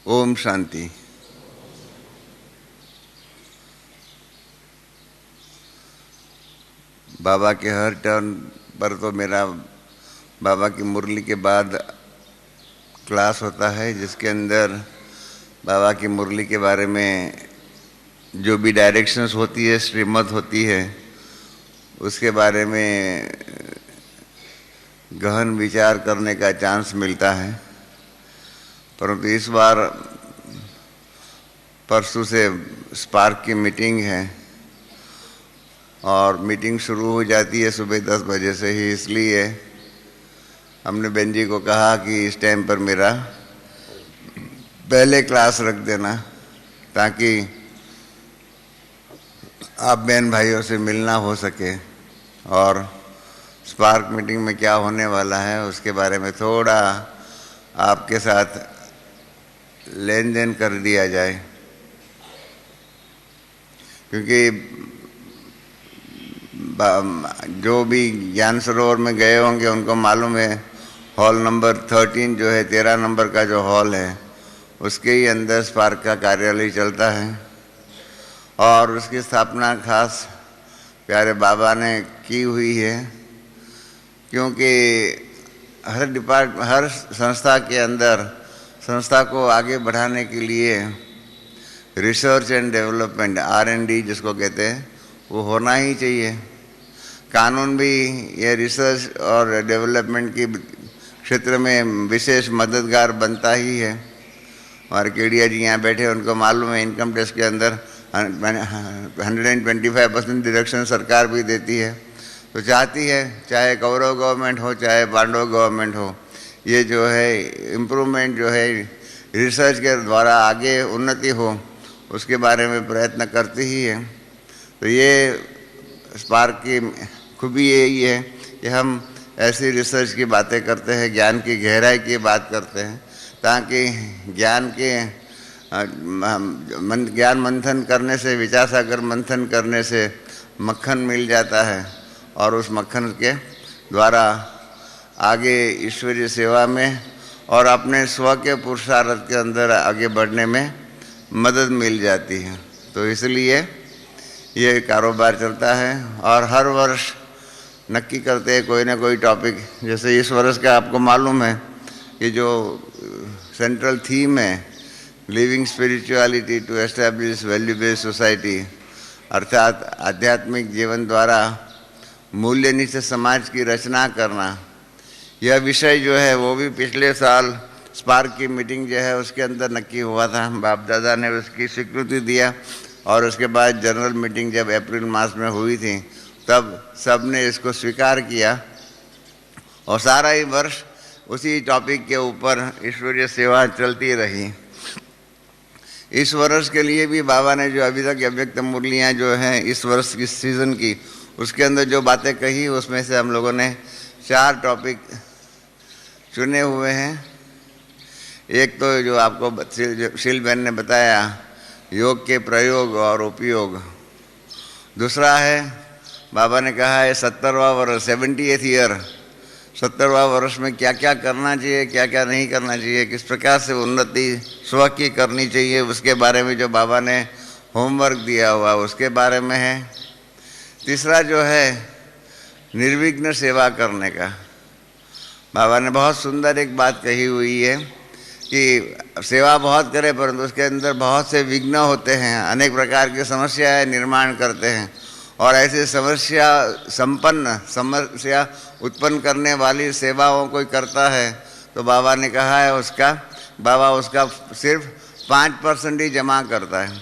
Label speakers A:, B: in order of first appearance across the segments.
A: ओम शांति। बाबा के हर टर्न पर तो मेरा बाबा की मुरली के बाद क्लास होता है, जिसके अंदर बाबा की मुरली के बारे में जो भी डायरेक्शंस होती है, श्रीमत होती है, उसके बारे में गहन विचार करने का चांस मिलता है। परंतु इस बार परसों से स्पार्क की मीटिंग है और मीटिंग शुरू हो जाती है सुबह 10 बजे से ही, इसलिए हमने बहन जी को कहा कि इस टाइम पर मेरा पहले क्लास रख देना, ताकि आप बहन भाइयों से मिलना हो सके और स्पार्क मीटिंग में क्या होने वाला है उसके बारे में थोड़ा आपके साथ लेन देन कर दिया जाए। क्योंकि जो भी ज्ञान सरोवर में गए होंगे उनको मालूम है, हॉल नंबर 13 जो है, 13 नंबर का जो हॉल है, उसके ही अंदर स्पार्क का कार्यालय चलता है और उसकी स्थापना खास प्यारे बाबा ने की हुई है। क्योंकि हर संस्था के अंदर संस्था को आगे बढ़ाने के लिए रिसर्च एंड डेवलपमेंट, R&D जिसको कहते हैं, वो होना ही चाहिए। कानून भी ये रिसर्च और डेवलपमेंट की क्षेत्र में विशेष मददगार बनता ही है। हमारे केडिया जी यहाँ बैठे, उनको मालूम है इनकम टैक्स के अंदर 125% डिडक्शन सरकार भी देती है। तो चाहती है चाहे कौरव गवर्नमेंट हो चाहे पांडव गवर्नमेंट हो, ये जो है इम्प्रूवमेंट जो है रिसर्च के द्वारा आगे उन्नति हो, उसके बारे में प्रयत्न करती ही है। तो ये स्पार्क की खूबी यही है कि हम ऐसी रिसर्च की बातें करते हैं, ज्ञान की गहराई की बात करते हैं, ताकि ज्ञान मंथन करने से, विचार सागर मंथन करने से मक्खन मिल जाता है और उस मक्खन के द्वारा आगे ईश्वरीय सेवा में और अपने स्व के पुरुषार्थ के अंदर आगे बढ़ने में मदद मिल जाती है। तो इसलिए ये कारोबार चलता है और हर वर्ष नक्की करते हैं कोई ना कोई टॉपिक। जैसे इस वर्ष का आपको मालूम है कि जो सेंट्रल थीम है, living spirituality to establish value based society, अर्थात आध्यात्मिक जीवन द्वारा मूल्यनिष्ठ समाज की रचना करना, यह विषय जो है वो भी पिछले साल स्पार्क की मीटिंग जो है उसके अंदर नक्की हुआ था। बाप दादा ने उसकी स्वीकृति दिया और उसके बाद जनरल मीटिंग जब अप्रैल मास में हुई थी तब सब ने इसको स्वीकार किया और सारा ही वर्ष उसी टॉपिक के ऊपर ईश्वरीय सेवा चलती रही। इस वर्ष के लिए भी बाबा ने जो अभी तक अव्यक्त मुरलियाँ जो हैं इस वर्ष की सीज़न की, उसके अंदर जो बातें कही उसमें से हम लोगों ने 4 टॉपिक चुने हुए हैं। एक तो जो आपको शील बहन ने बताया, योग के प्रयोग और उपयोग। दूसरा है बाबा ने कहा है 70वां वर्ष, 70th ईयर, 70वां वर्ष में क्या क्या करना चाहिए, क्या क्या नहीं करना चाहिए, किस प्रकार से उन्नति स्व की करनी चाहिए, उसके बारे में जो बाबा ने होमवर्क दिया हुआ उसके बारे में है। तीसरा जो है निर्विघ्न सेवा करने का। बाबा ने बहुत सुंदर एक बात कही हुई है कि सेवा बहुत करें परंतु उसके अंदर बहुत से विघ्न होते हैं, अनेक प्रकार की समस्याएं निर्माण करते हैं और ऐसी समस्या उत्पन्न करने वाली सेवाओं कोई करता है तो बाबा ने कहा है बाबा उसका सिर्फ 5% ही जमा करता है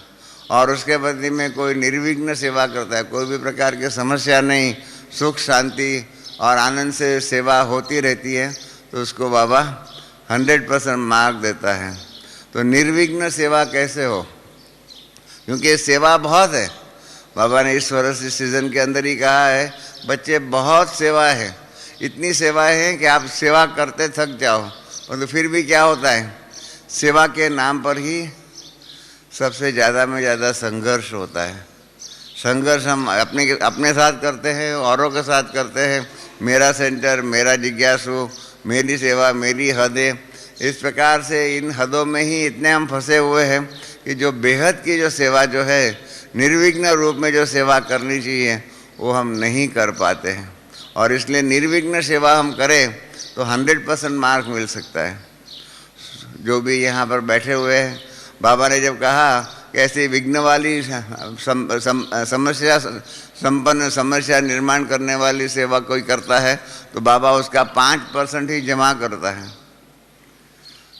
A: और उसके बदले में कोई निर्विघ्न सेवा करता है, कोई भी प्रकार की समस्या नहीं, सुख शांति और आनंद से सेवा होती रहती है, तो उसको बाबा 100% मार्क देता है। तो निर्विघ्न सेवा कैसे हो, क्योंकि सेवा बहुत है। बाबा ने इस वर्ष इस सीज़न के अंदर ही कहा है, बच्चे बहुत सेवा है, इतनी सेवाएं हैं कि आप सेवा करते थक जाओ, और तो फिर भी क्या होता है, सेवा के नाम पर ही सबसे ज़्यादा में ज़्यादा संघर्ष होता है। संघर्ष हम अपने साथ करते हैं, औरों के साथ करते हैं, मेरा सेंटर, मेरा जिज्ञासु, मेरी सेवा, मेरी हदें, इस प्रकार से इन हदों में ही इतने हम फंसे हुए हैं कि जो बेहद की जो सेवा जो है, निर्विघ्न रूप में जो सेवा करनी चाहिए वो हम नहीं कर पाते हैं। और इसलिए निर्विघ्न सेवा हम करें तो 100% मार्क मिल सकता है। जो भी यहाँ पर बैठे हुए हैं, बाबा ने जब कहा कि ऐसी विघ्न वाली समस्या संपन्न समस्या निर्माण करने वाली सेवा कोई करता है तो बाबा उसका 5% ही जमा करता है।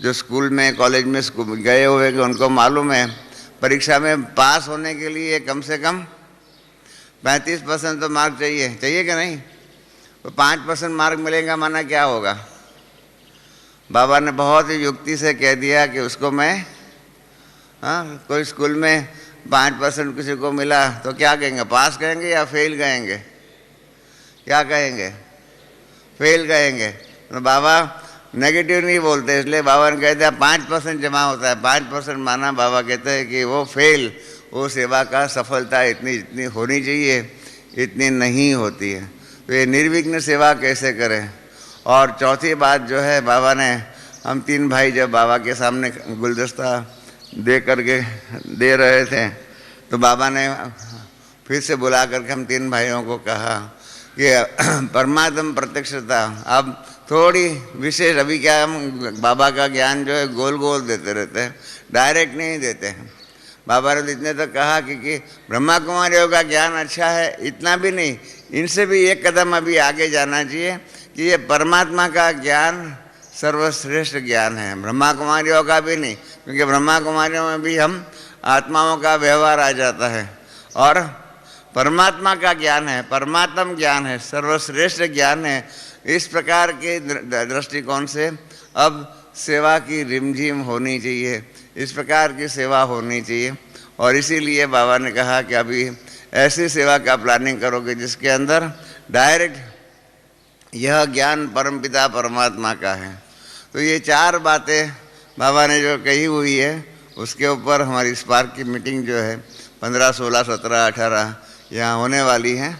A: जो स्कूल में कॉलेज में गए हुए कि उनको मालूम है परीक्षा में पास होने के लिए कम से कम 35% तो मार्क चाहिए कि नहीं? तो 5% मार्क मिलेगा माना क्या होगा? बाबा ने बहुत ही युक्ति से कह दिया कि उसको मैं कोई स्कूल में 5% किसी को मिला तो क्या कहेंगे, पास कहेंगे या फेल कहेंगे? क्या कहेंगे? फेल कहेंगे। तो बाबा नेगेटिव नहीं बोलते, इसलिए बाबा ने कहते हैं 5% जमा होता है। 5% माना बाबा कहते हैं कि वो फेल, वो सेवा का सफलता इतनी होनी चाहिए, इतनी नहीं होती है। तो ये निर्विघ्न सेवा कैसे करें? और चौथी बात जो है, बाबा ने हम 3 भाई जब बाबा के सामने गुलदस्ता दे करके दे रहे थे तो बाबा ने फिर से बुला करके हम 3 भाइयों को कहा कि परमात्म प्रत्यक्षता अब थोड़ी विशेष, अभी क्या हम बाबा का ज्ञान जो है गोल गोल देते रहते हैं, डायरेक्ट नहीं देते हैं। बाबा ने इतने तक कहा कि ब्रह्मा कुमारियों का ज्ञान अच्छा है, इतना भी नहीं, इनसे भी एक कदम अभी आगे जाना चाहिए कि ये परमात्मा का ज्ञान सर्वश्रेष्ठ ज्ञान है, ब्रह्मा कुमारियों का भी नहीं, क्योंकि ब्रह्मा कुमारियों में भी हम आत्माओं का व्यवहार आ जाता है और परमात्मा का ज्ञान है, परमात्म ज्ञान है, सर्वश्रेष्ठ ज्ञान है। इस प्रकार के दृष्टिकोण से अब सेवा की रिमझिम होनी चाहिए, इस प्रकार की सेवा होनी चाहिए। और इसीलिए बाबा ने कहा कि अभी ऐसी सेवा का प्लानिंग करोगे जिसके अंदर डायरेक्ट यह ज्ञान परमपिता परमात्मा का है। तो ये 4 बातें बाबा ने जो कही हुई है उसके ऊपर हमारी स्पार्क की मीटिंग जो है 15, 16, 17, 18 यहाँ होने वाली है।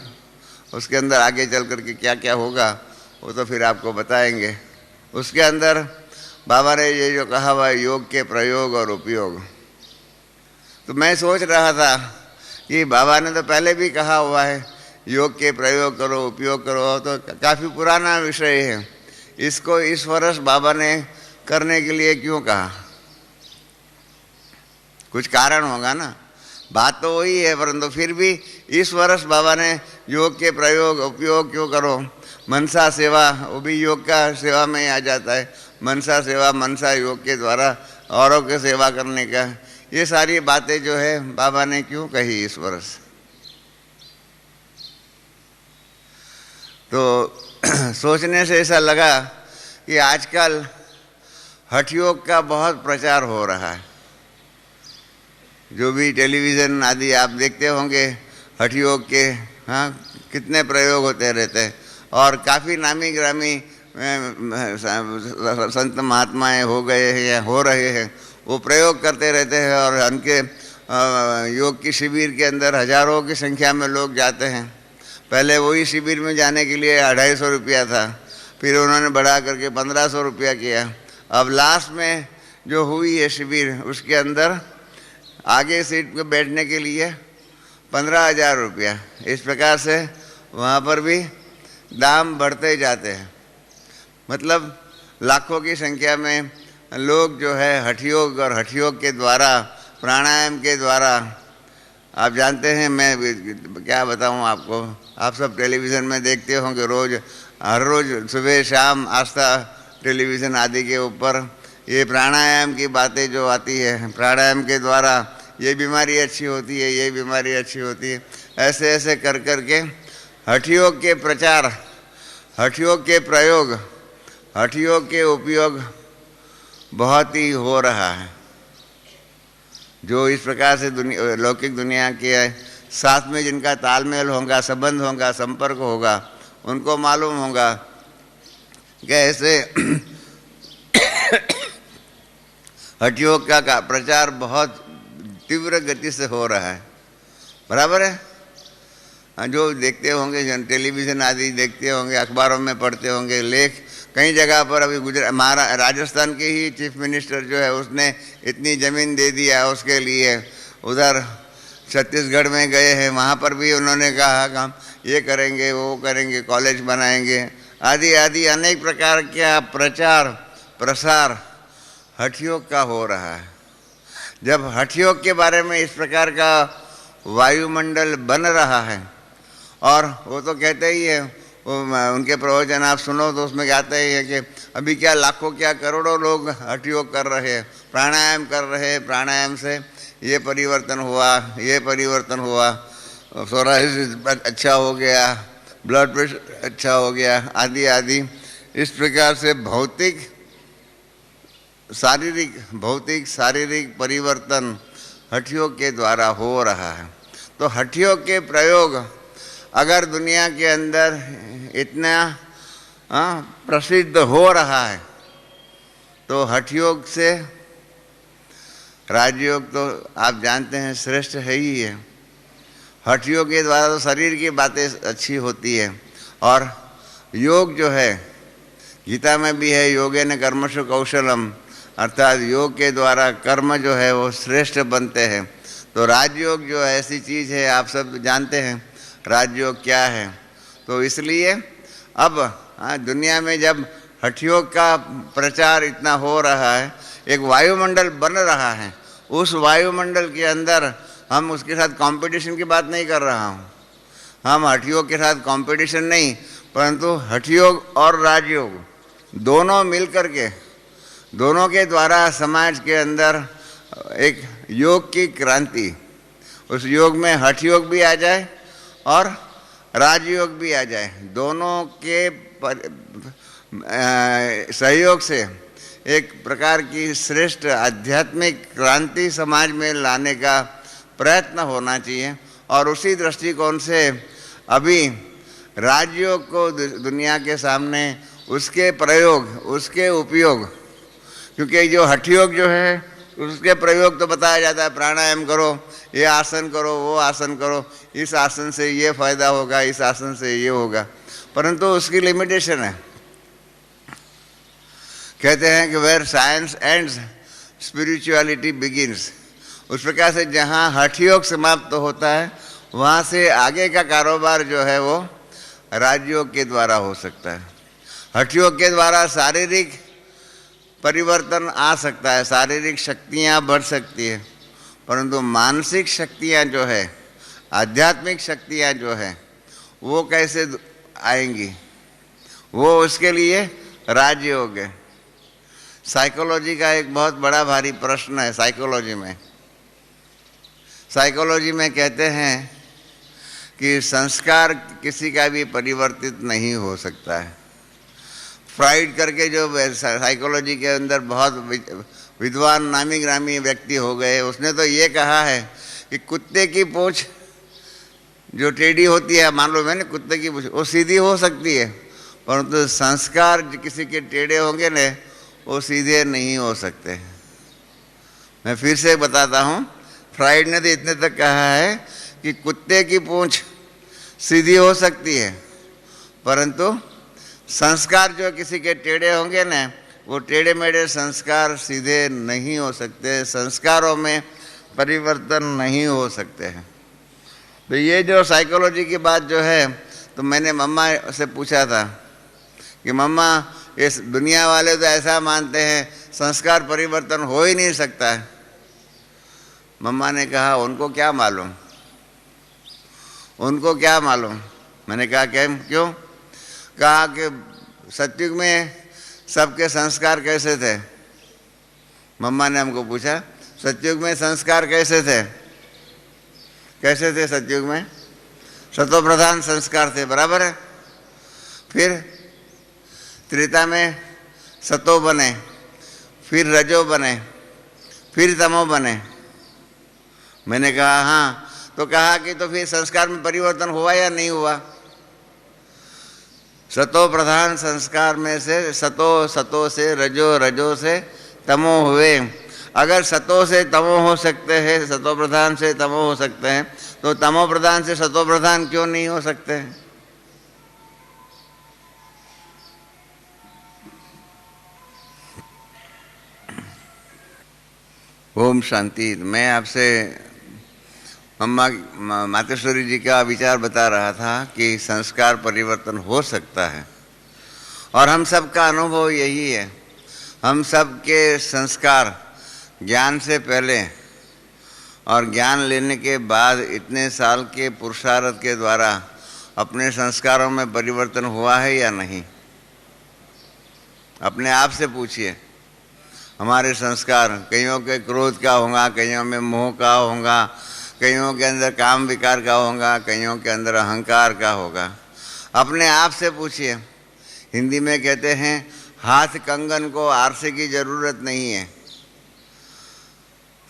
A: उसके अंदर आगे चल कर के क्या क्या होगा वो तो फिर आपको बताएंगे। उसके अंदर बाबा ने ये जो कहा हुआ है योग के प्रयोग और उपयोग, तो मैं सोच रहा था कि बाबा ने तो पहले भी कहा हुआ है योग के प्रयोग करो, उपयोग करो, तो काफ़ी पुराना विषय है। इसको इस वर्ष बाबा ने करने के लिए क्यों कहा? कुछ कारण होगा ना, बात तो वही है, परंतु फिर भी इस वर्ष बाबा ने योग के प्रयोग उपयोग क्यों करो? मनसा सेवा, वो भी योग का सेवा में ही आ जाता है। मनसा सेवा, मनसा योग के द्वारा औरों की सेवा करने का, ये सारी बातें जो है बाबा ने क्यों कही इस वर्ष? तो सोचने से ऐसा लगा कि आजकल हठ योग का बहुत प्रचार हो रहा है। जो भी टेलीविज़न आदि आप देखते होंगे हठ योग के कितने प्रयोग होते रहते हैं और काफ़ी नामी ग्रामी संत महात्माएं हो गए हैं या हो रहे हैं, वो प्रयोग करते रहते हैं और उनके योग की शिविर के अंदर हजारों की संख्या में लोग जाते हैं। पहले वही शिविर में जाने के लिए 250 रुपया था, फिर उन्होंने बढ़ा करके 1500 रुपया किया। अब लास्ट में जो हुई है शिविर उसके अंदर आगे सीट पे बैठने के लिए 15,000 रुपया। इस प्रकार से वहाँ पर भी दाम बढ़ते जाते हैं। मतलब लाखों की संख्या में लोग जो है हठ योग और हठ योग के द्वारा, प्राणायाम के द्वारा, आप जानते हैं, मैं क्या बताऊं आपको, आप सब टेलीविज़न में देखते होंगे रोज़, हर रोज़ सुबह शाम आस्था टेलीविज़न आदि के ऊपर ये प्राणायाम की बातें जो आती है, प्राणायाम के द्वारा ये बीमारी अच्छी होती है, ये बीमारी अच्छी होती है, ऐसे ऐसे कर कर के हठ योग के प्रचार, हठ योग के प्रयोग, हठ योग के उपयोग बहुत ही हो रहा है। जो इस प्रकार से लौकिक दुनिया के साथ में जिनका तालमेल होगा, संबंध होगा, संपर्क होगा, उनको मालूम होगा कि ऐसे हठ योग का प्रचार बहुत तीव्र गति से हो रहा है। बराबर है? जो देखते होंगे, जो टेलीविज़न आदि देखते होंगे, अखबारों में पढ़ते होंगे लेख, कई जगह पर अभी राजस्थान के ही चीफ मिनिस्टर जो है उसने इतनी ज़मीन दे दिया उसके लिए। उधर छत्तीसगढ़ में गए हैं, वहाँ पर भी उन्होंने कहा कि हम ये करेंगे वो करेंगे, कॉलेज बनाएंगे आदि आदि अनेक प्रकार का प्रचार प्रसार हठयोग का हो रहा है। जब हठयोग के बारे में इस प्रकार का वायुमंडल बन रहा है, और वो तो कहते ही है, उनके प्रवचन आप सुनो तो उसमें कहते ही है कि अभी क्या लाखों क्या करोड़ों लोग हठयोग कर रहे हैं, प्राणायाम कर रहे हैं, प्राणायाम से ये परिवर्तन हुआ, ये परिवर्तन हुआ, सोराइसिस अच्छा हो गया, ब्लड प्रेशर अच्छा हो गया आदि आदि। इस प्रकार से भौतिक शारीरिक परिवर्तन हठयोग के द्वारा हो रहा है। तो हठयोग के प्रयोग अगर दुनिया के अंदर इतना प्रसिद्ध हो रहा है तो हठयोग से राजयोग तो आप जानते हैं श्रेष्ठ है ही है। हठयोग के द्वारा तो शरीर की बातें अच्छी होती है, और योग जो है गीता में भी है, योगेन कर्मसु कौशलम, अर्थात योग के द्वारा कर्म जो है वो श्रेष्ठ बनते हैं। तो राजयोग जो ऐसी चीज़ है, आप सब जानते हैं राजयोग क्या है। तो इसलिए अब दुनिया में जब हठयोग का प्रचार इतना हो रहा है, एक वायुमंडल बन रहा है, उस वायुमंडल के अंदर हम उसके साथ कंपटीशन की बात नहीं कर रहा हूँ, हम हठयोग के साथ कंपटीशन नहीं, परंतु हठयोग और राजयोग दोनों मिलकर के, दोनों के द्वारा समाज के अंदर एक योग की क्रांति, उस योग में हठयोग भी आ जाए और राजयोग भी आ जाए, दोनों के सहयोग से एक प्रकार की श्रेष्ठ आध्यात्मिक क्रांति समाज में लाने का प्रयत्न होना चाहिए। और उसी दृष्टिकोण से अभी राजयोग को दुनिया के सामने उसके प्रयोग, उसके उपयोग, क्योंकि जो हठयोग जो है उसके प्रयोग तो बताया जाता है, प्राणायाम करो, ये आसन करो, वो आसन करो, इस आसन से ये फायदा होगा, इस आसन से ये होगा, परंतु उसकी लिमिटेशन है। कहते हैं कि where science ends spirituality begins. उस प्रकार से जहाँ हठयोग समाप्त होता है वहाँ से आगे का कारोबार जो है वो राजयोग के द्वारा हो सकता है। हठयोग के द्वारा शारीरिक परिवर्तन आ सकता है, शारीरिक शक्तियाँ बढ़ सकती है, परंतु मानसिक शक्तियाँ जो है, आध्यात्मिक शक्तियाँ जो है वो कैसे आएंगी, वो उसके लिए राजयोग है। साइकोलॉजी का एक बहुत बड़ा भारी प्रश्न है। साइकोलॉजी में कहते हैं कि संस्कार किसी का भी परिवर्तित नहीं हो सकता है। फ्राइड करके जो साइकोलॉजी के अंदर बहुत विद्वान नामी ग्रामी व्यक्ति हो गए, उसने तो ये कहा है कि कुत्ते की पूंछ जो टेढ़ी होती है, मान लो मैंने कुत्ते की पूंछ, वो सीधी हो सकती है, परंतु संस्कार किसी के टेढ़े होंगे न, वो सीधे नहीं हो सकते। मैं फिर से बताता हूँ, फ्राइड ने तो इतने तक कहा है कि कुत्ते की पूंछ सीधी हो सकती है, परंतु संस्कार जो किसी के टेढ़े होंगे न, वो टेढ़े मेढ़े संस्कार सीधे नहीं हो सकते, संस्कारों में परिवर्तन नहीं हो सकते हैं। तो ये जो साइकोलॉजी की बात जो है, तो मैंने मम्मा से पूछा था कि मम्मा इस दुनिया वाले तो ऐसा मानते हैं संस्कार परिवर्तन हो ही नहीं सकता है। मम्मा ने कहा उनको क्या मालूम, उनको क्या मालूम। मैंने कहा क्यों? कहा कि सतयुग में सबके संस्कार कैसे थे। मम्मा ने हमको पूछा सतयुग में संस्कार कैसे थे, कैसे थे सतयुग में? सतो प्रधान संस्कार थे, बराबर है। फिर त्रेता में सतो बने, फिर रजो बने, फिर तमो बने। मैंने कहा हाँ, तो कहा कि तो फिर संस्कार में परिवर्तन हुआ या नहीं हुआ? सतो प्रधान संस्कार में से सतो से रजो, रजो से तमो हुए। अगर सतो से तमो हो सकते हैं, सतो प्रधान से तमो हो सकते हैं, तो तमो प्रधान से सतो प्रधान क्यों नहीं हो सकते हैं? ओम शांति। मैं आपसे मातेश्वरी जी का विचार बता रहा था कि संस्कार परिवर्तन हो सकता है और हम सब का अनुभव यही है। हम सब के संस्कार ज्ञान से पहले और ज्ञान लेने के बाद इतने साल के पुरुषार्थ के द्वारा अपने संस्कारों में परिवर्तन हुआ है या नहीं? अपने आप से पूछिए। हमारे संस्कार कईयों के क्रोध का होगा, कईयों में मोह का होगा, कईयों के अंदर काम विकार का होगा, कईयों के अंदर अहंकार का होगा। अपने आप से पूछिए। हिंदी में कहते हैं हाथ कंगन को आरसे की जरूरत नहीं है।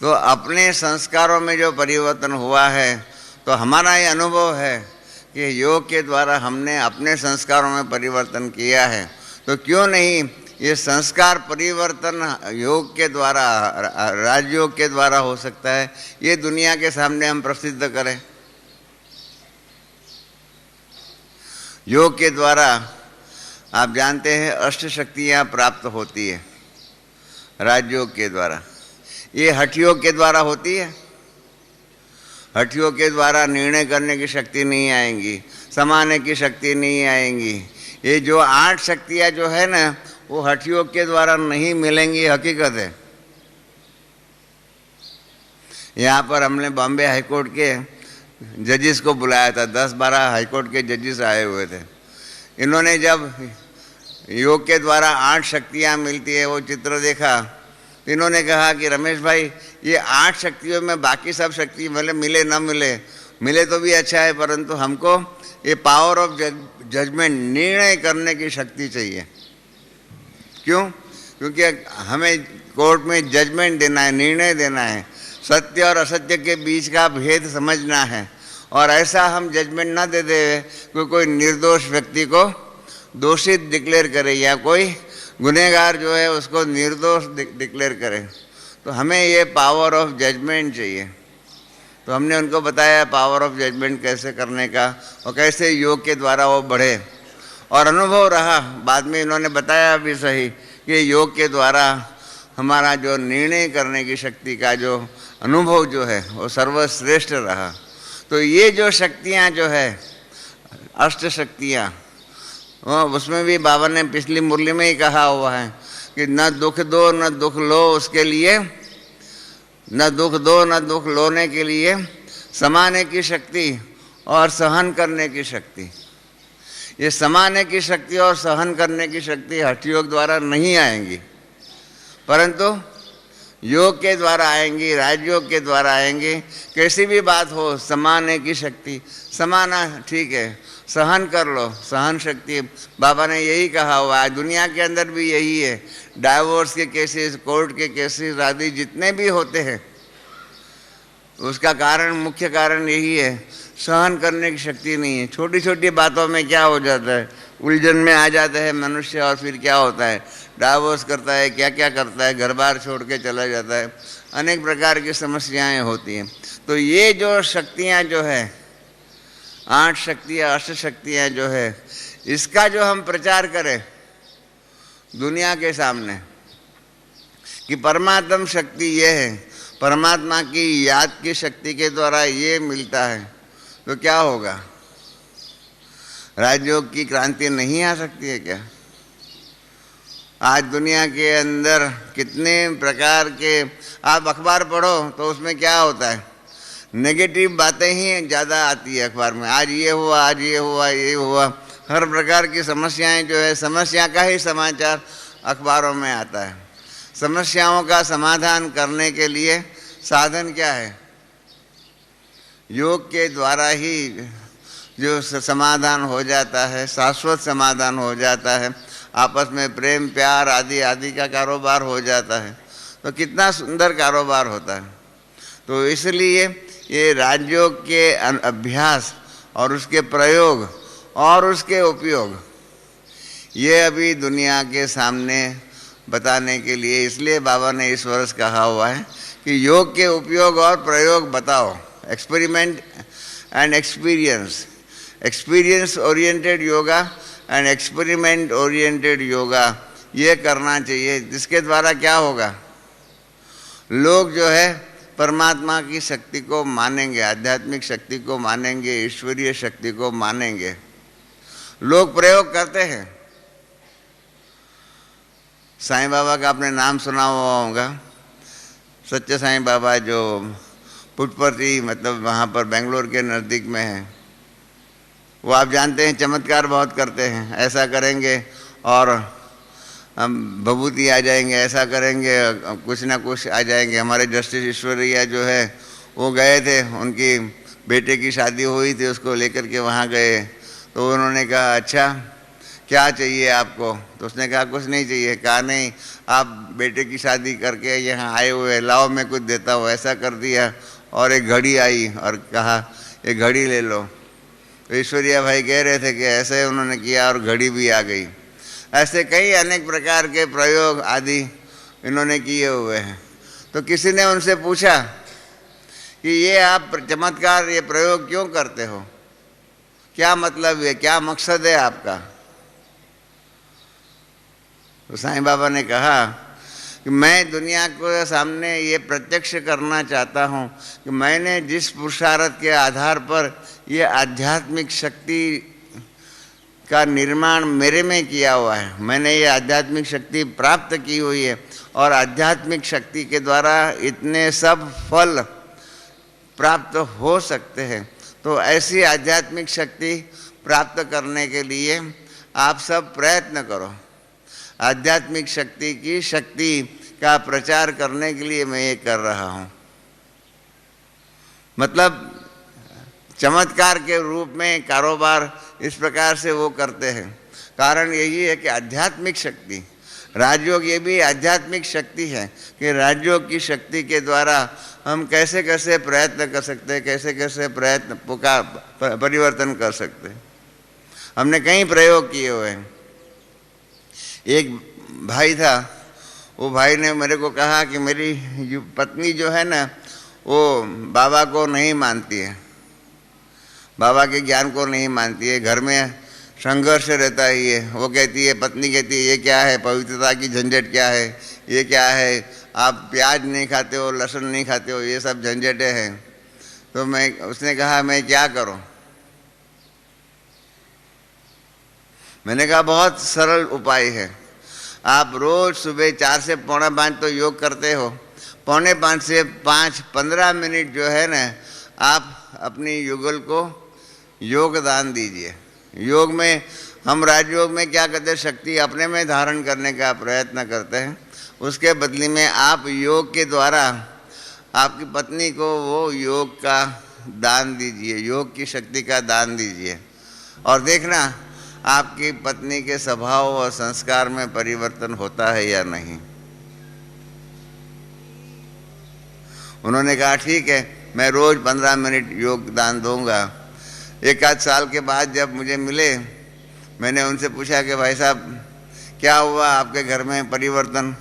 A: तो अपने संस्कारों में जो परिवर्तन हुआ है, तो हमारा ये अनुभव है कि योग के द्वारा हमने अपने संस्कारों में परिवर्तन किया है। तो क्यों नहीं ये संस्कार परिवर्तन योग के द्वारा, राजयोग के द्वारा हो सकता है? ये दुनिया के सामने हम प्रसिद्ध करें। योग के द्वारा आप जानते हैं अष्ट शक्तियाँ प्राप्त होती है राजयोग के द्वारा। ये हठ योग के द्वारा होती है। हठ योग के द्वारा निर्णय करने की शक्ति नहीं आएंगी, समाने की शक्ति नहीं आएंगी। ये जो 8 शक्तियाँ जो है ना, वो हठ योग के द्वारा नहीं मिलेंगी, हकीकत है। यहाँ पर हमने बॉम्बे हाईकोर्ट के जजेस को बुलाया था। 10-12 हाईकोर्ट के जजेस आए हुए थे। इन्होंने जब योग के द्वारा 8 शक्तियाँ मिलती है वो चित्र देखा, तो इन्होंने कहा कि रमेश भाई, ये 8 शक्तियों में बाकी सब शक्ति मिले न मिले तो भी अच्छा है, परंतु हमको ये पावर ऑफ जजमेंट, निर्णय करने की शक्ति चाहिए। क्यों? क्योंकि हमें कोर्ट में जजमेंट देना है, निर्णय देना है, सत्य और असत्य के बीच का भेद समझना है। और ऐसा हम जजमेंट ना दे दे कि कोई निर्दोष व्यक्ति को दोषित डिक्लेयर करे या कोई गुनहगार जो है उसको निर्दोष डिक्लेयर करे। तो हमें ये पावर ऑफ जजमेंट चाहिए। तो हमने उनको बताया पावर ऑफ जजमेंट कैसे करने का और कैसे योग के द्वारा वो बढ़े। और अनुभव रहा, बाद में इन्होंने बताया भी सही कि योग के द्वारा हमारा जो निर्णय करने की शक्ति का जो अनुभव जो है वो सर्वश्रेष्ठ रहा। तो ये जो शक्तियाँ जो है अष्ट शक्तियाँ, उसमें भी बाबा ने पिछली मुरली में ही कहा हुआ है कि न दुख दो न दुख लो, उसके लिए न दुख दो न दुख लोने के लिए समाने की शक्ति और सहन करने की शक्ति। ये समाने की शक्ति और सहन करने की शक्ति हठ योग द्वारा नहीं आएंगी, परंतु योग के द्वारा आएंगी, राजयोग के द्वारा आएंगी। कैसी भी बात हो, समाने की शक्ति, समाना ठीक है, सहन कर लो, सहन शक्ति। बाबा ने यही कहा हुआ है, दुनिया के अंदर भी यही है। डाइवोर्स के केसेस, कोर्ट के केसेस आदि जितने भी होते हैं, उसका कारण, मुख्य कारण यही है, सहन करने की शक्ति नहीं है। छोटी छोटी बातों में क्या हो जाता है, उलझन में आ जाता है मनुष्य, और फिर क्या होता है, डाइवोर्स करता है, क्या क्या करता है, घर बार छोड़ के चला जाता है, अनेक प्रकार की समस्याएं होती हैं। तो ये जो शक्तियाँ जो है, 8 शक्तियाँ, अष्ट शक्तियाँ जो है, इसका जो हम प्रचार करें दुनिया के सामने कि परमात्म शक्ति ये है, परमात्मा की याद की शक्ति के द्वारा ये मिलता है, तो क्या होगा? राजयोग की क्रांति नहीं आ सकती है क्या? आज दुनिया के अंदर कितने प्रकार के, आप अखबार पढ़ो तो उसमें क्या होता है, नेगेटिव बातें ही ज़्यादा आती है अखबार में। आज ये हुआ, आज ये हुआ, ये हुआ, हर प्रकार की समस्याएं जो है, समस्या का ही समाचार अखबारों में आता है। समस्याओं का समाधान करने के लिए साधन क्या है? योग के द्वारा ही जो समाधान हो जाता है, शाश्वत समाधान हो जाता है, आपस में प्रेम प्यार आदि आदि का कारोबार हो जाता है। तो कितना सुंदर कारोबार होता है। तो इसलिए ये राजयोग के अभ्यास और उसके प्रयोग और उसके उपयोग, ये अभी दुनिया के सामने बताने के लिए, इसलिए बाबा ने इस वर्ष कहा हुआ है कि योग के उपयोग और प्रयोग बताओ। Experiment and experience, experience oriented yoga and experiment oriented yoga, ये करना चाहिए। जिसके द्वारा क्या होगा, लोग जो है परमात्मा की शक्ति को मानेंगे, आध्यात्मिक शक्ति को मानेंगे, ईश्वरीय शक्ति को मानेंगे। लोग प्रयोग करते हैं। साईं बाबा का आपने नाम सुना हुआ होगा, सच्चे साईं बाबा जो पुट्टपर्ती मतलब वहाँ पर बेंगलोर के नज़दीक में है। वो आप जानते हैं चमत्कार बहुत करते हैं, ऐसा करेंगे और हम भभूति आ जाएंगे, ऐसा करेंगे कुछ ना कुछ आ जाएंगे। हमारे जस्टिस ईश्वरैया जो है वो गए थे, उनकी बेटे की शादी हुई थी, उसको लेकर के वहाँ गए तो उन्होंने कहा अच्छा क्या चाहिए आपको? तो उसने कहा कुछ नहीं चाहिए। कहा नहीं, आप बेटे की शादी करके यहाँ आए हुए, लाओ मैं कुछ देता हूँ। ऐसा कर दिया और एक घड़ी आई और कहा ये घड़ी ले लो। तो ईश्वरिया भाई कह रहे थे कि ऐसे उन्होंने किया और घड़ी भी आ गई। ऐसे कई अनेक प्रकार के प्रयोग आदि इन्होंने किए हुए हैं। तो किसी ने उनसे पूछा कि ये आप चमत्कार, ये प्रयोग क्यों करते हो, क्या मतलब है, क्या मकसद है आपका? तो साईं बाबा ने कहा कि मैं दुनिया को सामने ये प्रत्यक्ष करना चाहता हूँ कि मैंने जिस पुरुषार्थ के आधार पर ये आध्यात्मिक शक्ति का निर्माण मेरे में किया हुआ है, मैंने ये आध्यात्मिक शक्ति प्राप्त की हुई है और आध्यात्मिक शक्ति के द्वारा इतने सब फल प्राप्त हो सकते हैं। तो ऐसी आध्यात्मिक शक्ति प्राप्त करने के लिए आप सब प्रयत्न करो। आध्यात्मिक शक्ति की शक्ति का प्रचार करने के लिए मैं ये कर रहा हूँ। मतलब चमत्कार के रूप में कारोबार इस प्रकार से वो करते हैं। कारण यही है कि आध्यात्मिक शक्ति, राजयोग ये भी आध्यात्मिक शक्ति है कि राजयोग की शक्ति के द्वारा हम कैसे कैसे प्रयत्न कर सकते हैं, कैसे कैसे प्रयत्न परिवर्तन कर सकते हैं। हमने कई प्रयोग किए हुए हैं। एक भाई था, वो भाई ने मेरे को कहा कि मेरी पत्नी जो है ना वो बाबा को नहीं मानती है, बाबा के ज्ञान को नहीं मानती है, घर में संघर्ष रहता है। ये वो कहती है, पत्नी कहती है ये क्या है, पवित्रता की झंझट क्या है, ये क्या है, आप प्याज नहीं खाते हो, लहसुन नहीं खाते हो, ये सब झंझटें हैं। तो उसने कहा मैं क्या करूं? मैंने कहा बहुत सरल उपाय है। आप रोज सुबह 4 से 4:45 तो योग करते हो, 4:45 से 5-15 मिनट जो है ना आप अपनी युगल को योगदान दीजिए। योग में हम राजयोग में क्या करते हैं, शक्ति अपने में धारण करने का प्रयत्न करते हैं, उसके बदले में आप योग के द्वारा आपकी पत्नी को वो योग का दान दीजिए, योग की शक्ति का दान दीजिए और देखना आपकी पत्नी के स्वभाव और संस्कार में परिवर्तन होता है या नहीं। उन्होंने कहा ठीक है, मैं रोज 15 मिनट योगदान दूंगा। 1 आध साल के बाद जब मुझे मिले, मैंने उनसे पूछा कि भाई साहब क्या हुआ आपके घर में परिवर्तन?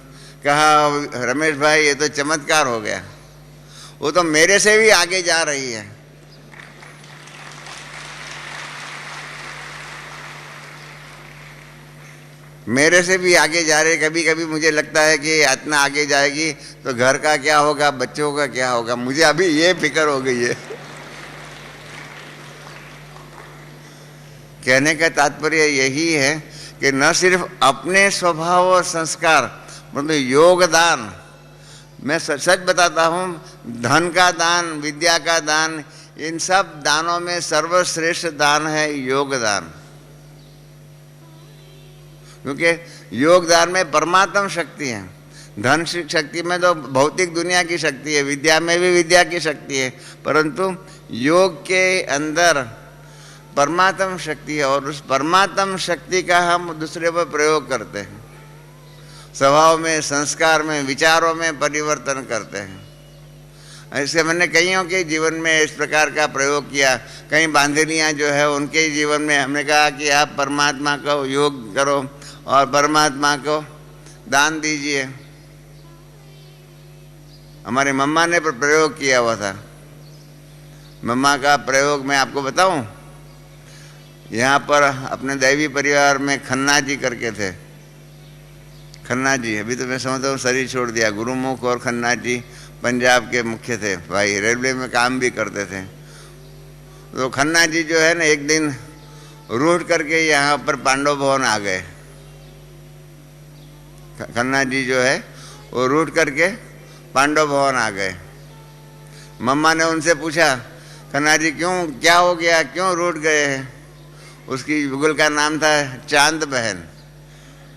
A: कहा रमेश भाई ये तो चमत्कार हो गया, वो तो मेरे से भी आगे जा रही है। मेरे से भी आगे जा रहे। कभी कभी मुझे लगता है कि इतना आगे जाएगी तो घर का क्या होगा, बच्चों का क्या होगा, मुझे अभी ये फिक्र हो गई है। कहने का तात्पर्य यही है कि न सिर्फ अपने स्वभाव और संस्कार परंतु योगदान, मैं सच बताता हूँ, धन का दान, विद्या का दान, इन सब दानों में सर्वश्रेष्ठ दान है योगदान। क्योंकि योगदान में परमात्म शक्ति है। धन शक्ति में तो भौतिक दुनिया की शक्ति है, विद्या में भी विद्या की शक्ति है, परंतु योग के अंदर परमात्म शक्ति है और उस परमात्म शक्ति का हम दूसरे पर प्रयोग करते हैं। स्वभाव में, संस्कार में, विचारों में परिवर्तन करते हैं। ऐसे मैंने कईयों के जीवन में इस प्रकार का प्रयोग किया। कई बांधनियाँ जो है उनके जीवन में हमने कहा कि आप परमात्मा को योग करो और परमात्मा को दान दीजिए। हमारी मम्मा ने प्रयोग किया हुआ था। मम्मा का प्रयोग मैं आपको बताऊं, यहाँ पर अपने दैवी परिवार में खन्ना जी करके थे। खन्ना जी, अभी तो मैं समझता हूँ शरीर छोड़ दिया, गुरुमुख और खन्ना जी पंजाब के मुख्य थे भाई, रेलवे में काम भी करते थे। तो खन्ना जी जो है ना एक दिन रूठ करके यहाँ पर पांडव भवन आ गए। खन्ना जी जो है वो रूठ करके पांडव भवन आ गए। मम्मा ने उनसे पूछा, खन्ना जी क्यों, क्या हो गया, क्यों रूठ गए हैं? उसकी युगल का नाम था चांद बहन,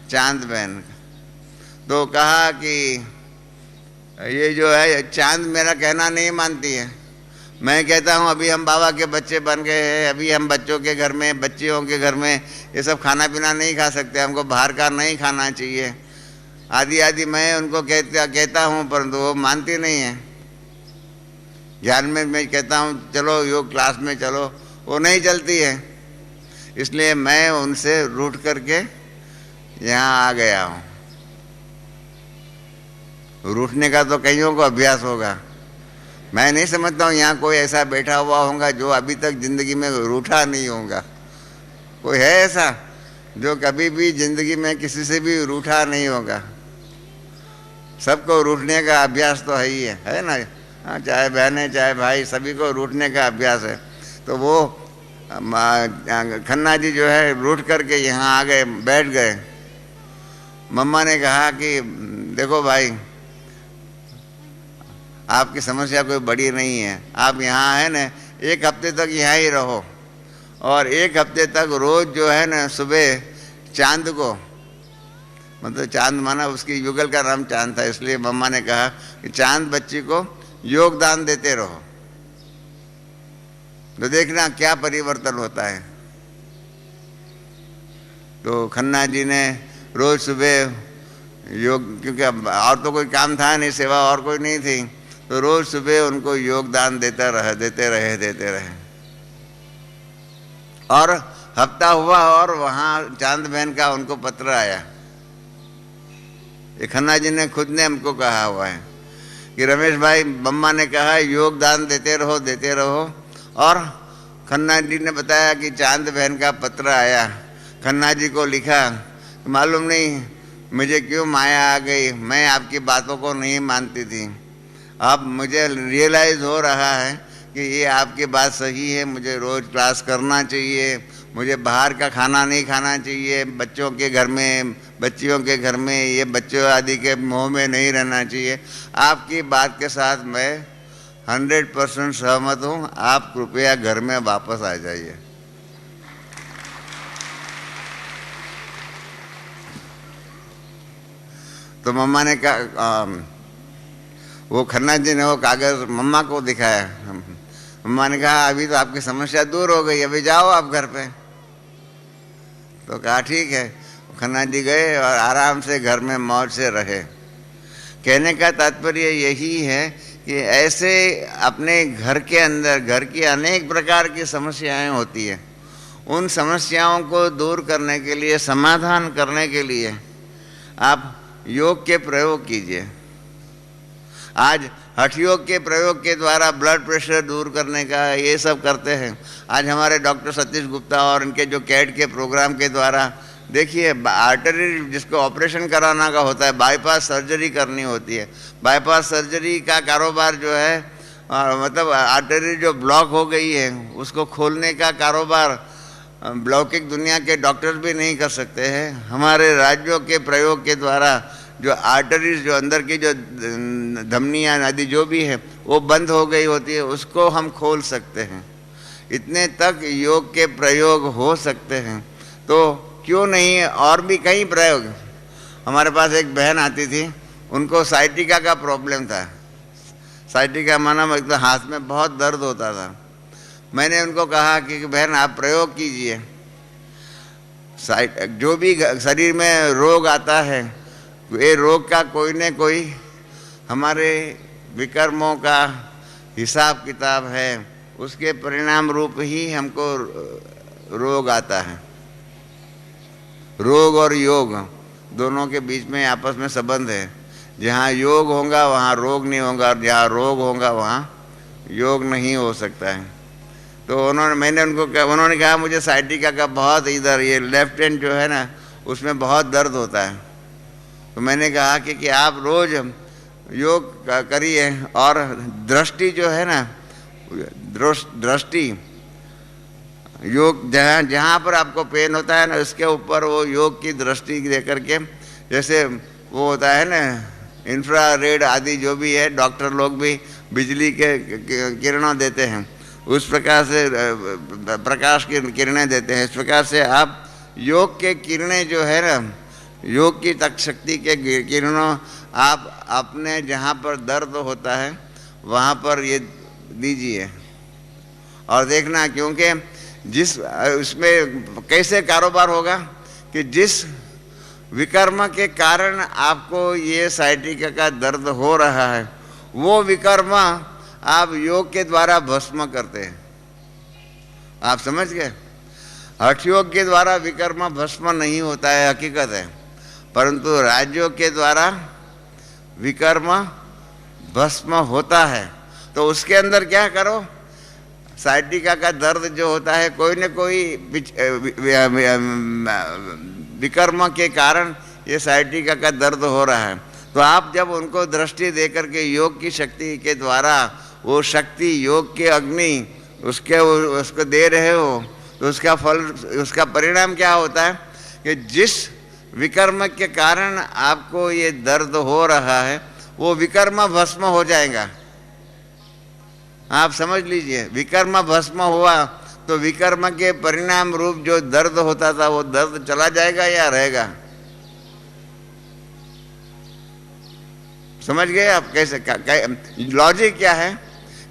A: चांद बहन। तो कहा कि ये जो है चांद मेरा कहना नहीं मानती है। मैं कहता हूँ अभी हम बाबा के बच्चे बन गए हैं, अभी हम बच्चों के घर में, बच्चियों के घर में ये सब खाना पीना नहीं खा सकते, हमको बाहर का नहीं खाना चाहिए, आदि आदि मैं उनको कहता हूँ, परंतु वो मानती नहीं है। ज्ञान में मैं कहता हूँ चलो योग क्लास में चलो, वो नहीं चलती है। इसलिए मैं उनसे रूठ करके यहाँ आ गया हूँ। रूठने का तो कईयों को अभ्यास होगा, मैं नहीं समझता हूँ यहाँ कोई ऐसा बैठा हुआ होगा जो अभी तक जिंदगी में रूठा नहीं होगा। कोई है ऐसा जो कभी भी जिंदगी में किसी से भी रूठा नहीं होगा? सबको रूठने का अभ्यास तो है ना। हाँ, चाहे बहनें चाहे भाई, सभी को रूठने का अभ्यास है। तो वो खन्ना जी जो है रूठ करके यहाँ आ गए, बैठ गए। मम्मा ने कहा कि देखो भाई, आपकी समस्या कोई बड़ी नहीं है, आप यहाँ है ना 1 हफ्ते तक यहाँ ही रहो, और 1 हफ्ते तक रोज़ जो है ना सुबह चांद को, मतलब चांद माना उसकी युगल का नाम चांद था, इसलिए मम्मा ने कहा कि चांद बच्ची को योगदान देते रहो, तो देखना क्या परिवर्तन होता है। तो खन्ना जी ने रोज़ सुबह योग, क्योंकि और तो कोई काम था नहीं, सेवा और कोई नहीं थी, तो रोज़ सुबह उनको योगदान देते रहे। और हफ्ता हुआ और वहाँ चांद बहन का उनको पत्र आया। ये खन्ना जी ने खुद ने हमको कहा हुआ है कि रमेश भाई, मम्मा ने कहा योगदान देते रहो, और खन्ना जी ने बताया कि चांद बहन का पत्र आया। खन्ना जी को लिखा, मालूम नहीं मुझे क्यों माया आ गई, मैं आपकी बातों को नहीं मानती थी, अब मुझे रियलाइज़ हो रहा है कि ये आपकी बात सही है, मुझे रोज़ क्लास करना चाहिए, मुझे बाहर का खाना नहीं खाना चाहिए, बच्चों के घर में, बच्चियों के घर में, ये बच्चों आदि के मोह में नहीं रहना चाहिए। आपकी बात के साथ मैं 100% सहमत हूँ, आप कृपया घर में वापस आ जाइए। तो मम्मा ने कहा, वो खन्ना जी ने वो कागज़ मम्मा को दिखाया। मम्मा ने कहा अभी तो आपकी समस्या दूर हो गई, अभी जाओ आप घर पे। तो कहा ठीक है। खन्ना जी गए और आराम से घर में मौज से रहे। कहने का तात्पर्य यही है कि ऐसे अपने घर के अंदर घर की अनेक प्रकार की समस्याएं होती है, उन समस्याओं को दूर करने के लिए, समाधान करने के लिए आप योग के प्रयोग कीजिए। आज हठ योग के प्रयोग के द्वारा ब्लड प्रेशर दूर करने का ये सब करते हैं। आज हमारे डॉक्टर सतीश गुप्ता और इनके जो कैट के प्रोग्राम के द्वारा, देखिए आर्टरी जिसको ऑपरेशन कराना का होता है, बाईपास सर्जरी करनी होती है, बाईपास सर्जरी का कारोबार जो है, मतलब आर्टरी जो ब्लॉक हो गई है उसको खोलने का कारोबार लौकिक दुनिया के डॉक्टर्स भी नहीं कर सकते हैं। हमारे राज्यों के प्रयोग के द्वारा जो आर्टरीज, जो अंदर की जो धमनियाँ आदि जो भी है वो बंद हो गई होती है, उसको हम खोल सकते हैं। इतने तक योग के प्रयोग हो सकते हैं, तो क्यों नहीं और भी कई प्रयोग। हमारे पास एक बहन आती थी, उनको साइटिका का प्रॉब्लम था। साइटिका माना मतलब हाथ में बहुत दर्द होता था। मैंने उनको कहा कि बहन आप प्रयोग कीजिए, जो भी शरीर में रोग आता है, ये रोग का कोई न कोई हमारे विकर्मों का हिसाब किताब है, उसके परिणाम रूप ही हमको रोग आता है। रोग और योग दोनों के बीच में आपस में संबंध है। जहाँ योग होगा वहाँ रोग नहीं होगा, और जहाँ रोग होगा वहाँ योग नहीं हो सकता है। तो उन्होंने कहा मुझे साइटिका का बहुत, इधर ये लेफ्ट हैंड जो है ना उसमें बहुत दर्द होता है। तो मैंने कहा कि आप रोज़ योग करिए। और दृष्टि जो है ना, दृष्टि योग जहाँ पर आपको पेन होता है ना, उसके ऊपर वो योग की दृष्टि दे करके, जैसे वो होता है ना इंफ्रारेड आदि जो भी है, डॉक्टर लोग भी बिजली के किरणों देते हैं, उस प्रकार से प्रकाश की किरणें देते हैं। इस प्रकार से आप योग के किरणें जो है ना, योग की तक शक्ति के किरणों आप अपने जहाँ पर दर्द होता है वहाँ पर ये दीजिए और देखना। क्योंकि जिस उसमें कैसे कारोबार होगा कि जिस विकर्म के कारण आपको ये साइटिका का दर्द हो रहा है, वो विकर्म आप योग के द्वारा भस्म करते हैं। आप समझ गए? हठ योग के द्वारा विकर्म भस्म नहीं होता है, हकीकत है, परंतु राजयोग के द्वारा विकर्म भस्म होता है। तो उसके अंदर क्या करो, साइटिका का दर्द जो होता है, कोई न कोई विकर्म के कारण ये साइटिका का दर्द हो रहा है। तो आप जब उनको दृष्टि दे करके योग की शक्ति के द्वारा वो शक्ति योग के अग्नि उसको दे रहे हो, तो उसका फल, उसका परिणाम क्या होता है कि जिस विकर्म के कारण आपको ये दर्द हो रहा है वो विकर्म भस्म हो जाएगा। आप समझ लीजिए, विकर्म भस्म हुआ तो विकर्म के परिणाम रूप जो दर्द होता था वो दर्द चला जाएगा या रहेगा? समझ गए आप? कैसे लॉजिक क्या है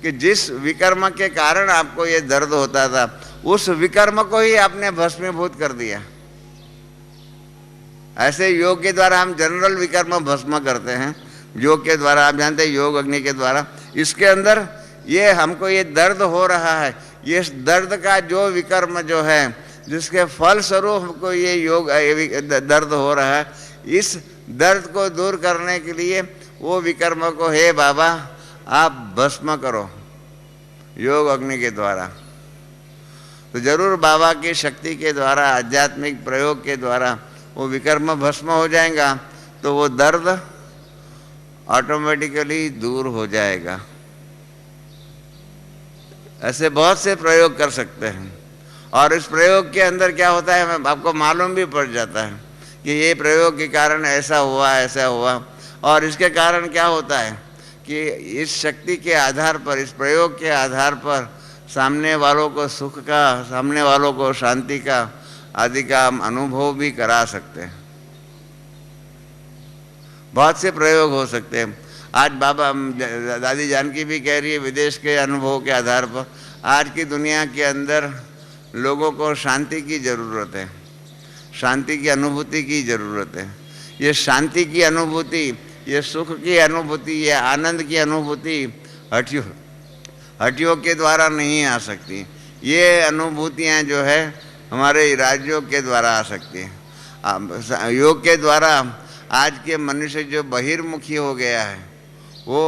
A: कि जिस विकर्म के कारण आपको ये दर्द होता था उस विकर्म को ही आपने भस्मीभूत कर दिया। ऐसे योग के द्वारा हम जनरल विकर्म भस्म करते हैं, योग के द्वारा, आप जानते हैं योग अग्नि के द्वारा। इसके अंदर ये हमको ये दर्द हो रहा है, ये दर्द का जो विकर्म जो है जिसके फल स्वरूप हमको ये योग दर्द हो रहा है, इस दर्द को दूर करने के लिए वो विकर्म को हे बाबा आप भस्म करो योग अग्नि के द्वारा। तो जरूर बाबा की शक्ति के द्वारा, आध्यात्मिक प्रयोग के द्वारा वो विकर्म भस्म हो जाएगा, तो वो दर्द ऑटोमेटिकली दूर हो जाएगा। ऐसे बहुत से प्रयोग कर सकते हैं और इस प्रयोग के अंदर क्या होता है आपको मालूम भी पड़ जाता है कि ये प्रयोग के कारण ऐसा हुआ, ऐसा हुआ। और इसके कारण क्या होता है कि इस शक्ति के आधार पर, इस प्रयोग के आधार पर सामने वालों को सुख का, सामने वालों को शांति का आदि का हम अनुभव भी करा सकते हैं। बहुत से प्रयोग हो सकते हैं। आज बाबा दादी जानकी भी कह रही है विदेश के अनुभव के आधार पर आज की दुनिया के अंदर लोगों को शांति की ज़रूरत है, शांति की अनुभूति की ज़रूरत है। ये शांति की अनुभूति, ये सुख की अनुभूति, ये आनंद की अनुभूति हठयोग के द्वारा नहीं आ सकती। ये अनुभूतियाँ जो है हमारे राजयोग के द्वारा आ सकती हैं। योग के द्वारा आज के मनुष्य जो बहिर्मुखी हो गया है, वो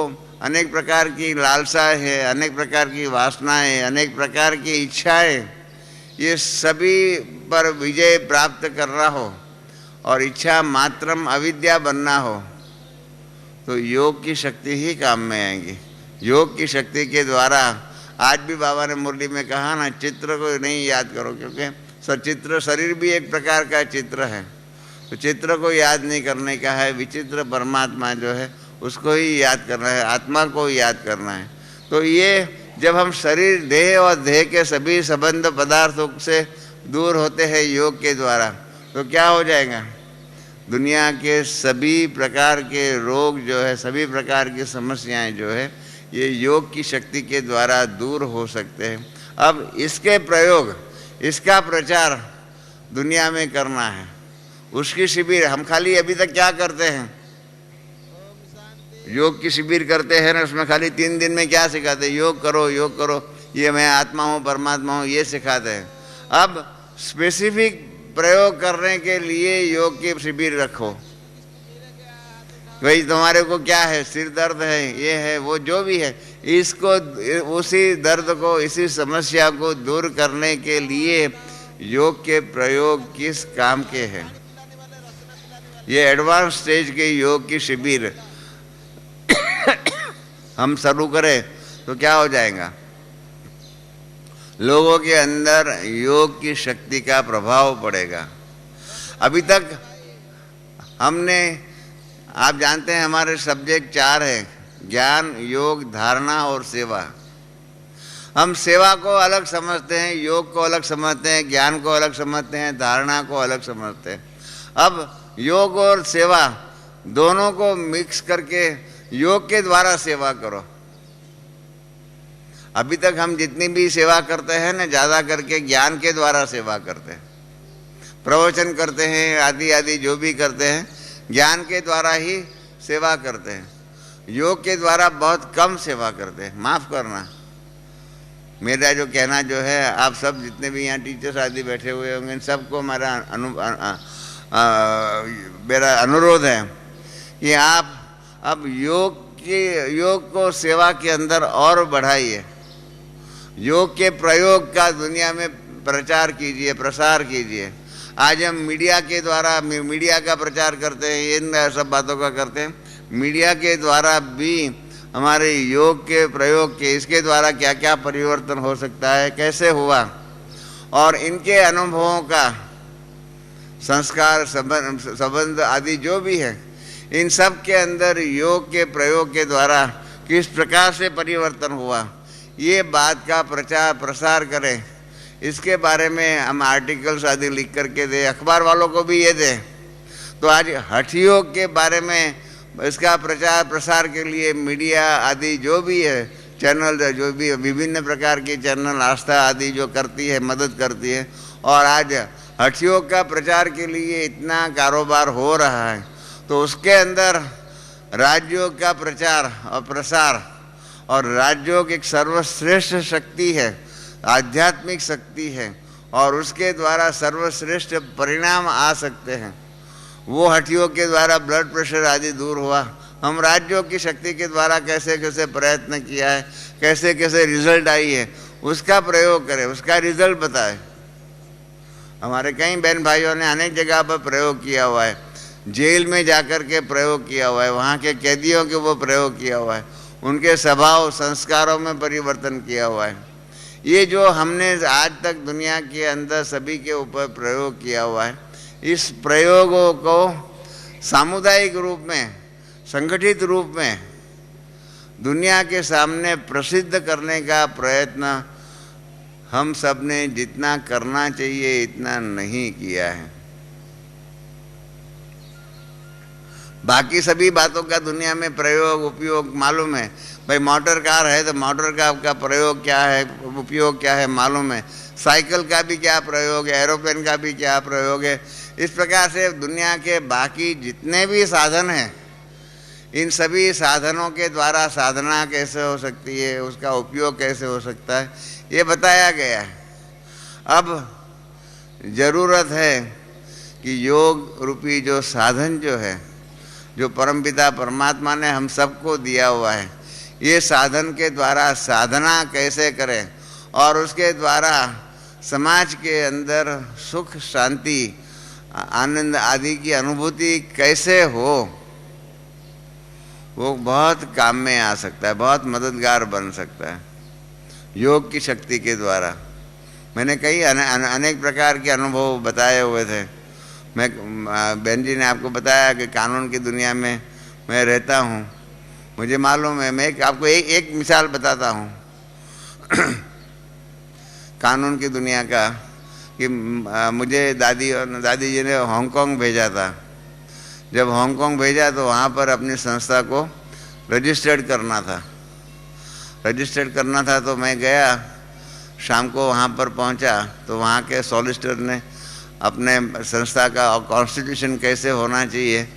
A: अनेक प्रकार की लालसा है, अनेक प्रकार की वासनाएं, अनेक प्रकार की इच्छाएं, ये सभी पर विजय प्राप्त करना हो और इच्छा मात्रम अविद्या बनना हो, तो योग की शक्ति ही काम में आएगी। योग की शक्ति के द्वारा आज भी बाबा ने मुरली में कहा ना, चित्र को नहीं याद करो, क्योंकि सचित्र शरीर भी एक प्रकार का चित्र है, तो चित्र को याद नहीं करने का है। विचित्र परमात्मा जो है उसको ही याद करना है, आत्मा को ही याद करना है। तो ये जब हम शरीर, देह और देह के सभी संबंध पदार्थों से दूर होते हैं योग के द्वारा, तो क्या हो जाएगा? दुनिया के सभी प्रकार के रोग जो है, सभी प्रकार की समस्याएं जो है, ये योग की शक्ति के द्वारा दूर हो सकते हैं। अब इसके प्रयोग, इसका प्रचार दुनिया में करना है। उसकी शिविर हम खाली अभी तक क्या करते हैं, योग की शिविर करते हैं ना, उसमें खाली 3 दिन में क्या सिखाते हैं, योग करो, योग करो, ये मैं आत्मा हूँ, परमात्मा हूँ, ये सिखाते हैं। अब स्पेसिफिक प्रयोग करने के लिए योग की शिविर रखो। भाई तुम्हारे को क्या है, सिर दर्द है, ये है, वो जो भी है, इसको, उसी दर्द को, इसी समस्या को दूर करने के लिए योग के प्रयोग किस काम के हैं। ये एडवांस स्टेज के योग की शिविर हम शुरू करें तो क्या हो जाएगा, लोगों के अंदर योग की शक्ति का प्रभाव पड़ेगा। अभी तक हमने, आप जानते हैं हमारे सब्जेक्ट 4 हैं, ज्ञान, योग, धारणा और सेवा। हम सेवा को अलग समझते हैं, योग को अलग समझते हैं, ज्ञान को अलग समझते हैं, धारणा को अलग समझते हैं। अब योग और सेवा दोनों को मिक्स करके योग के द्वारा सेवा करो। अभी तक हम जितनी भी सेवा करते हैं ना, ज़्यादा करके ज्ञान के द्वारा सेवा करते हैं, प्रवचन करते हैं, आदि आदि जो भी करते हैं ज्ञान के द्वारा ही सेवा करते हैं। योग के द्वारा बहुत कम सेवा करते हैं। माफ़ करना, मेरा जो कहना जो है, आप सब जितने भी यहाँ टीचर्स आदि बैठे हुए होंगे, इन सबको मेरा अनुरोध है कि आप अब योग को सेवा के अंदर और बढ़ाइए। योग के प्रयोग का दुनिया में प्रचार कीजिए, प्रसार कीजिए। आज हम मीडिया के द्वारा, मीडिया का प्रचार करते हैं, इन सब बातों का करते हैं। मीडिया के द्वारा भी हमारे योग के प्रयोग के, इसके द्वारा क्या क्या परिवर्तन हो सकता है, कैसे हुआ, और इनके अनुभवों का संस्कार, संबंध आदि जो भी है, इन सब के अंदर योग के प्रयोग के द्वारा किस प्रकार से परिवर्तन हुआ, ये बात का प्रचार प्रसार करें। इसके बारे में हम आर्टिकल्स आदि लिख करके दें, अखबार वालों को भी ये दें। तो आज हठ योग के बारे में इसका प्रचार प्रसार के लिए मीडिया आदि जो भी है, चैनल जो भी विभिन्न प्रकार के चैनल, आस्था आदि जो करती है, मदद करती है। और आज हठ योग का प्रचार के लिए इतना कारोबार हो रहा है, तो उसके अंदर राजयोग का प्रचार और प्रसार, और राजयोग एक सर्वश्रेष्ठ शक्ति है, आध्यात्मिक शक्ति है, और उसके द्वारा सर्वश्रेष्ठ परिणाम आ सकते हैं। वो हठ योग के द्वारा ब्लड प्रेशर आदि दूर हुआ। हम राजयोग की शक्ति के द्वारा कैसे कैसे प्रयत्न किया है, कैसे कैसे रिजल्ट आई है, उसका प्रयोग करें, उसका रिजल्ट बताएं। हमारे कई बहन भाइयों ने अनेक जगह पर प्रयोग किया हुआ है, जेल में जाकर के प्रयोग किया हुआ है, वहाँ के कैदियों के वो प्रयोग किया हुआ है, उनके स्वभाव संस्कारों में परिवर्तन किया हुआ है। ये जो हमने आज तक दुनिया के अंदर सभी के ऊपर प्रयोग किया हुआ है, इस प्रयोगों को सामुदायिक रूप में, संगठित रूप में दुनिया के सामने प्रसिद्ध करने का प्रयत्न हम सब ने जितना करना चाहिए इतना नहीं किया है। बाकी सभी बातों का दुनिया में प्रयोग उपयोग मालूम है। भाई मोटर कार है तो मोटर कार का प्रयोग क्या है, उपयोग क्या है मालूम है। साइकिल का भी क्या प्रयोग है, एरोप्लेन का भी क्या प्रयोग है। इस प्रकार से दुनिया के बाकी जितने भी साधन हैं, इन सभी साधनों के द्वारा साधना कैसे हो सकती है, उसका उपयोग कैसे हो सकता है, ये बताया गया है। अब ज़रूरत है कि योग रूपी जो साधन जो है, जो परमपिता परमात्मा ने हम सबको दिया हुआ है, ये साधन के द्वारा साधना कैसे करें और उसके द्वारा समाज के अंदर सुख, शांति, आनंद आदि की अनुभूति कैसे हो, वो बहुत काम में आ सकता है, बहुत मददगार बन सकता है योग की शक्ति के द्वारा। मैंने कई अनेक प्रकार के अनुभव बताए हुए थे। मैं बहन जी ने आपको बताया कि कानून की दुनिया में मैं रहता हूँ, मुझे मालूम है। मैं आपको एक मिसाल बताता हूँ कानून की दुनिया का, कि मुझे दादी जी ने हांगकांग भेजा था। जब हांगकांग भेजा तो वहाँ पर अपनी संस्था को रजिस्टर्ड करना था। तो मैं गया, शाम को वहाँ पर पहुँचा तो वहाँ के सॉलिसिटर ने अपने संस्था का कॉन्स्टिट्यूशन कैसे होना चाहिए,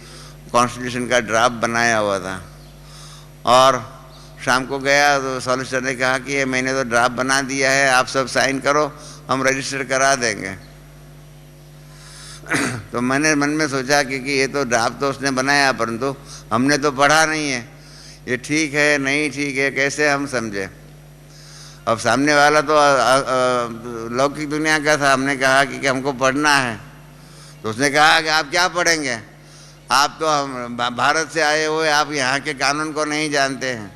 A: कॉन्स्टिट्यूशन का ड्राफ्ट बनाया हुआ था। और शाम को गया तो सॉलिसिटर ने कहा कि ये मैंने तो ड्राफ्ट बना दिया है, आप सब साइन करो, हम रजिस्टर करा देंगे। तो मैंने मन में सोचा कि ये तो ड्राफ्ट तो उसने बनाया, परंतु हमने तो पढ़ा नहीं है, ये ठीक है नहीं ठीक है कैसे हम समझे। अब सामने वाला तो लौकिक दुनिया का था। हमने कहा कि हमको पढ़ना है, तो उसने कहा कि आप क्या पढ़ेंगे। आप तो हम भारत से आए हुए, आप यहाँ के कानून को नहीं जानते हैं,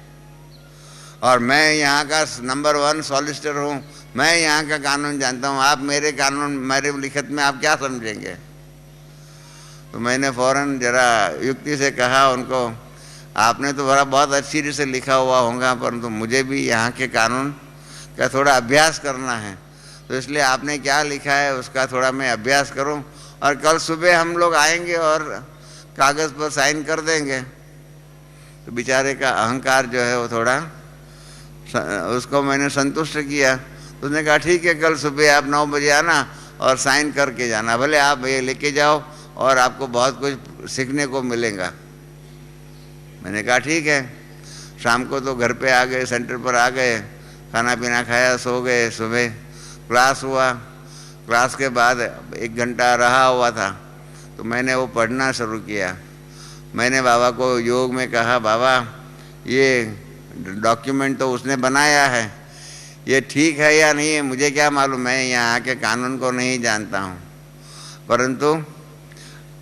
A: और मैं यहाँ का नंबर 1 सॉलिसिटर हूँ, मैं यहाँ का कानून जानता हूँ, आप मेरे कानून मेरे लिखत में आप क्या समझेंगे। तो मैंने फ़ौरन जरा युक्ति से कहा उनको, आपने तो बड़ा बहुत अच्छी तरह से लिखा हुआ होगा, परंतु मुझे भी यहाँ के कानून का थोड़ा अभ्यास करना है, तो इसलिए आपने क्या लिखा है उसका थोड़ा मैं अभ्यास करूँ, और कल सुबह हम लोग आएंगे और कागज़ पर साइन कर देंगे। तो बेचारे का अहंकार जो है वो थोड़ा, उसको मैंने संतुष्ट किया। तो उसने कहा ठीक है, कल सुबह आप 9 बजे आना और साइन करके जाना, भले आप ये लेके जाओ और आपको बहुत कुछ सीखने को मिलेगा। मैंने कहा ठीक है। शाम को तो घर पे आ गए, सेंटर पर आ गए, खाना पीना खाया, सो गए। सुबह क्लास हुआ, क्लास के बाद 1 घंटा रहा हुआ था, तो मैंने वो पढ़ना शुरू किया। मैंने बाबा को योग में कहा, बाबा ये डॉक्यूमेंट तो उसने बनाया है, ये ठीक है या नहीं है मुझे क्या मालूम, मैं यहाँ के कानून को नहीं जानता हूँ, परंतु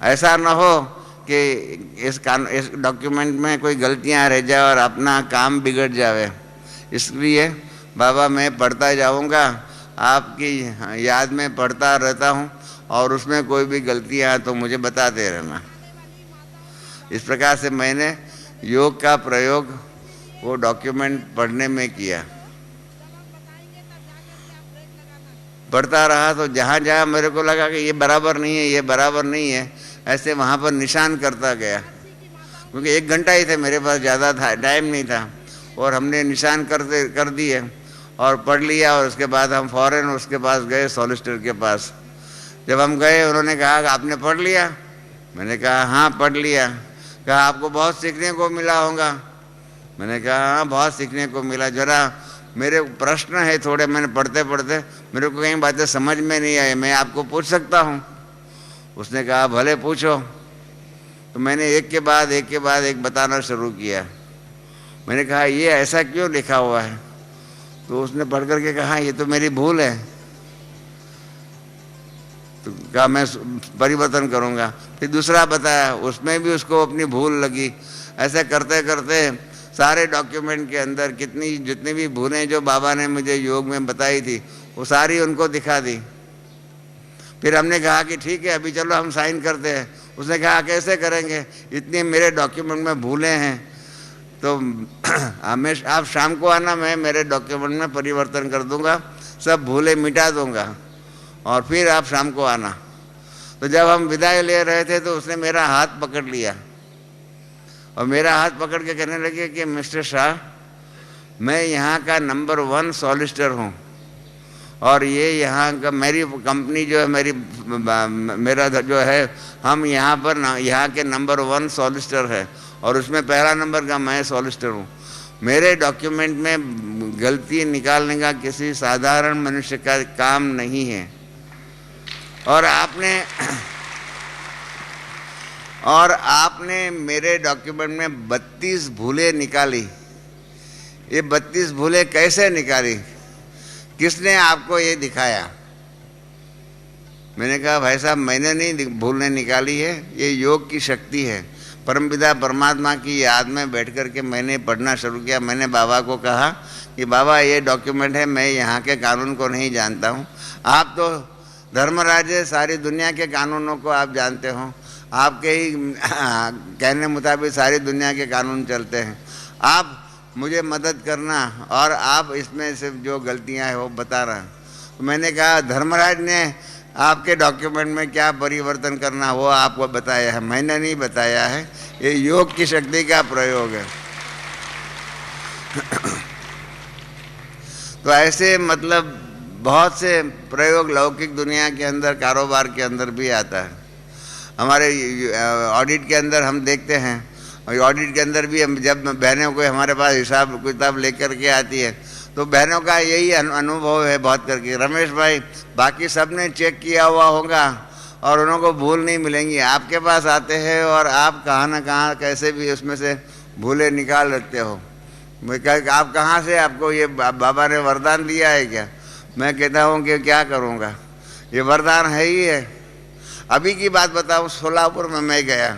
A: ऐसा न हो कि इस डॉक्यूमेंट में कोई गलतियाँ रह जाए और अपना काम बिगड़ जावे। इसलिए बाबा मैं पढ़ता जाऊँगा, आपकी याद में पढ़ता रहता हूँ, और उसमें कोई भी गलतियाँ तो मुझे बताते रहना। इस प्रकार से मैंने योग का प्रयोग वो डॉक्यूमेंट पढ़ने में किया। पढ़ता रहा तो जहाँ जहाँ मेरे को लगा कि ये बराबर नहीं है, ये बराबर नहीं है, ऐसे वहाँ पर निशान करता गया, क्योंकि 1 घंटा ही थे मेरे पास, ज़्यादा था टाइम नहीं था, और हमने निशान कर दिए और पढ़ लिया। और उसके बाद हम फ़ौरन उसके पास गए, सॉलिसिटर के पास। जब हम गए उन्होंने कहा आपने पढ़ लिया? मैंने कहा हाँ पढ़ लिया। कहा आपको बहुत सीखने को मिला होगा? मैंने कहा हाँ बहुत सीखने को मिला, जरा मेरे प्रश्न है थोड़े, मैंने पढ़ते पढ़ते मेरे को कई बातें समझ में नहीं आई, मैं आपको पूछ सकता हूँ? उसने कहा भले पूछो। तो मैंने एक के बाद एक बताना शुरू किया। मैंने कहा ये ऐसा क्यों लिखा हुआ है? तो उसने पढ़ करके कहा ये तो मेरी भूल है। तो कहा मैं परिवर्तन करूँगा। फिर दूसरा बताया, उसमें भी उसको अपनी भूल लगी। ऐसे करते करते सारे डॉक्यूमेंट के अंदर जितनी भी भूलें जो बाबा ने मुझे योग में बताई थी वो सारी उनको दिखा दी। फिर हमने कहा कि ठीक है अभी चलो हम साइन करते हैं। उसने कहा कैसे करेंगे, इतनी मेरे डॉक्यूमेंट में भूलें हैं, तो आप शाम को आना, मैं मेरे डॉक्यूमेंट में परिवर्तन कर दूंगा, सब भूलें मिटा दूंगा, और फिर आप शाम को आना। तो जब हम विदाई ले रहे थे तो उसने मेरा हाथ पकड़ लिया और मेरा हाथ पकड़ के कहने लगे कि मिस्टर शाह, मैं यहाँ का नंबर 1 सॉलिसिटर हूँ, और ये यहाँ का मेरी कंपनी जो है, मेरा जो है, हम यहाँ के नंबर 1 सॉलिसिटर है, और उसमें पहला नंबर का मैं सॉलिसिटर हूँ। मेरे डॉक्यूमेंट में गलती निकालने का किसी साधारण मनुष्य का काम नहीं है, और आपने मेरे डॉक्यूमेंट में 32 भूलें निकाली। ये 32 भूलें कैसे निकाली, किसने आपको ये दिखाया? मैंने कहा भाई साहब मैंने नहीं भूलें निकाली है, ये योग की शक्ति है। परमपिता परमात्मा की याद में बैठ कर के मैंने पढ़ना शुरू किया। मैंने बाबा को कहा कि बाबा ये डॉक्यूमेंट है, मैं यहाँ के कानून को नहीं जानता हूँ, आप तो धर्मराज है, सारी दुनिया के कानूनों को आप जानते हो, आपके ही कहने मुताबिक सारी दुनिया के कानून चलते हैं, आप मुझे मदद करना, और आप इसमें से जो गलतियां हैं वो बता रहे हैं। तो मैंने कहा धर्मराज ने आपके डॉक्यूमेंट में क्या परिवर्तन करना वो आपको बताया है, मैंने नहीं बताया है, ये योग की शक्ति का प्रयोग है। तो ऐसे मतलब बहुत से प्रयोग लौकिक दुनिया के अंदर, कारोबार के अंदर भी आता है। हमारे ऑडिट के अंदर हम देखते हैं, और ऑडिट के अंदर भी हम जब बहनों को हमारे पास हिसाब किताब लेकर के आती है तो बहनों का यही अनुभव है बहुत करके, रमेश भाई बाकी सब ने चेक किया हुआ होगा और उन्हों को भूल नहीं मिलेंगी, आपके पास आते हैं और आप कहाँ ना कहाँ कैसे भी उसमें से भूलें निकाल रखते हो। मैं कह आप कहाँ से, आपको ये बाबा ने वरदान दिया है क्या? मैं कहता हूँ कि क्या करूँगा, ये वरदान है ही है। अभी की बात बताऊँ, सोलापुर में मैं गया,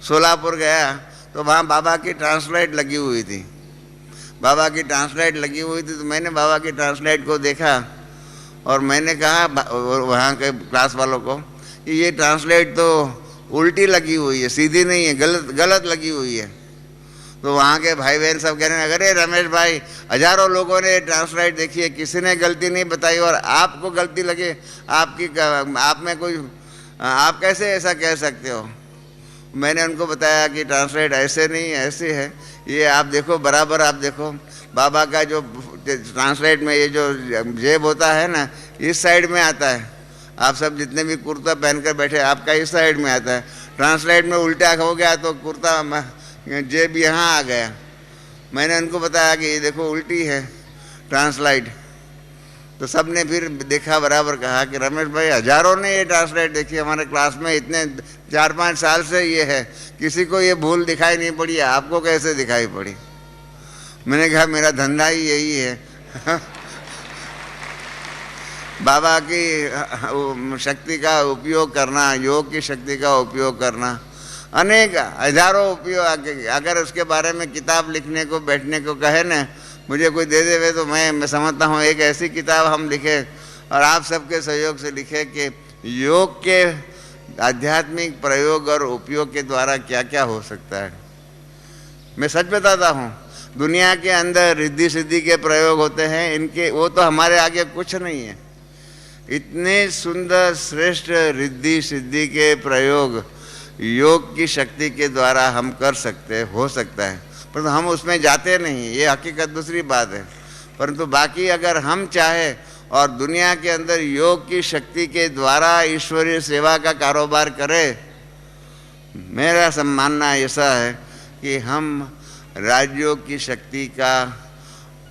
A: सोलापुर गया तो वहाँ बाबा की ट्रांसलाइट लगी हुई थी। बाबा की ट्रांसलाइट लगी हुई थी तो मैंने बाबा की ट्रांसलाइट को देखा और मैंने कहा वहाँ के क्लास वालों को कि ये ट्रांसलेट तो उल्टी लगी हुई है, सीधी नहीं है, गलत लगी हुई है। तो वहाँ के भाई बहन सब कह रहे हैं, अरे रमेश भाई, हजारों लोगों ने ट्रांसलेट देखी है, किसी ने गलती नहीं बताई और आपको गलती लगे, आप में कोई, आप कैसे ऐसा कह सकते हो। मैंने उनको बताया कि ट्रांसलेट ऐसे नहीं, ऐसे है, ये आप देखो, बराबर आप देखो, बाबा का जो ट्रांसलेट में ये जो जेब होता है ना, इस साइड में आता है। आप सब जितने भी कुर्ता पहनकर बैठे, आपका इस साइड में आता है। ट्रांसलेट में उल्टा हो गया तो कुर्ता जेब यहाँ आ गया। मैंने उनको बताया कि ये देखो उल्टी है ट्रांसलेट। तो सब ने फिर देखा, बराबर कहा कि रमेश भाई, हजारों ने ये ट्रांसलेट देखी, हमारे क्लास में इतने 4-5 साल से ये है, किसी को ये भूल दिखाई नहीं पड़ी, आपको कैसे दिखाई पड़ी। मैंने कहा मेरा धंधा ही यही है बाबा की शक्ति का उपयोग करना, योग की शक्ति का उपयोग करना, अनेक हजारों उपयोग। अगर उसके बारे में किताब लिखने को, बैठने को कहे न, मुझे कोई दे देवे तो मैं समझता हूँ एक ऐसी किताब हम लिखे और आप सबके सहयोग से लिखे कि योग के आध्यात्मिक प्रयोग और उपयोग के द्वारा क्या क्या हो सकता है। मैं सच बताता हूँ, दुनिया के अंदर रिद्धि सिद्धि के प्रयोग होते हैं, इनके वो तो हमारे आगे कुछ नहीं है। इतने सुंदर श्रेष्ठ रिद्धि सिद्धि के प्रयोग योग की शक्ति के द्वारा हम कर सकते, हो सकता है, परंतु हम उसमें जाते नहीं, ये हकीकत दूसरी बात है। परंतु बाकी अगर हम चाहे और दुनिया के अंदर योग की शक्ति के द्वारा ईश्वरीय सेवा का कारोबार करें, मेरा मानना ऐसा है कि हम राजयोग की शक्ति का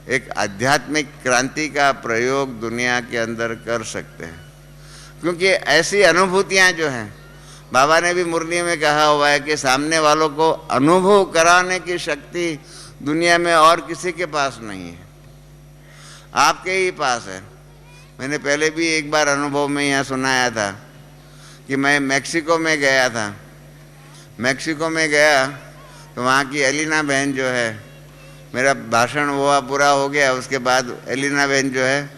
A: एक आध्यात्मिक क्रांति का प्रयोग दुनिया के अंदर कर सकते हैं। क्योंकि ऐसी अनुभूतियाँ जो हैं, बाबा ने भी मुरली में कहा हुआ है कि सामने वालों को अनुभव कराने की शक्ति दुनिया में और किसी के पास नहीं है, आपके ही पास है। मैंने पहले भी एक बार अनुभव में यहाँ सुनाया था कि मैं मैक्सिको में गया था। मैक्सिको में गया तो वहाँ की एलिना बहन जो है, मेरा भाषण हुआ, पूरा हो गया, उसके बाद एलिना बहन जो है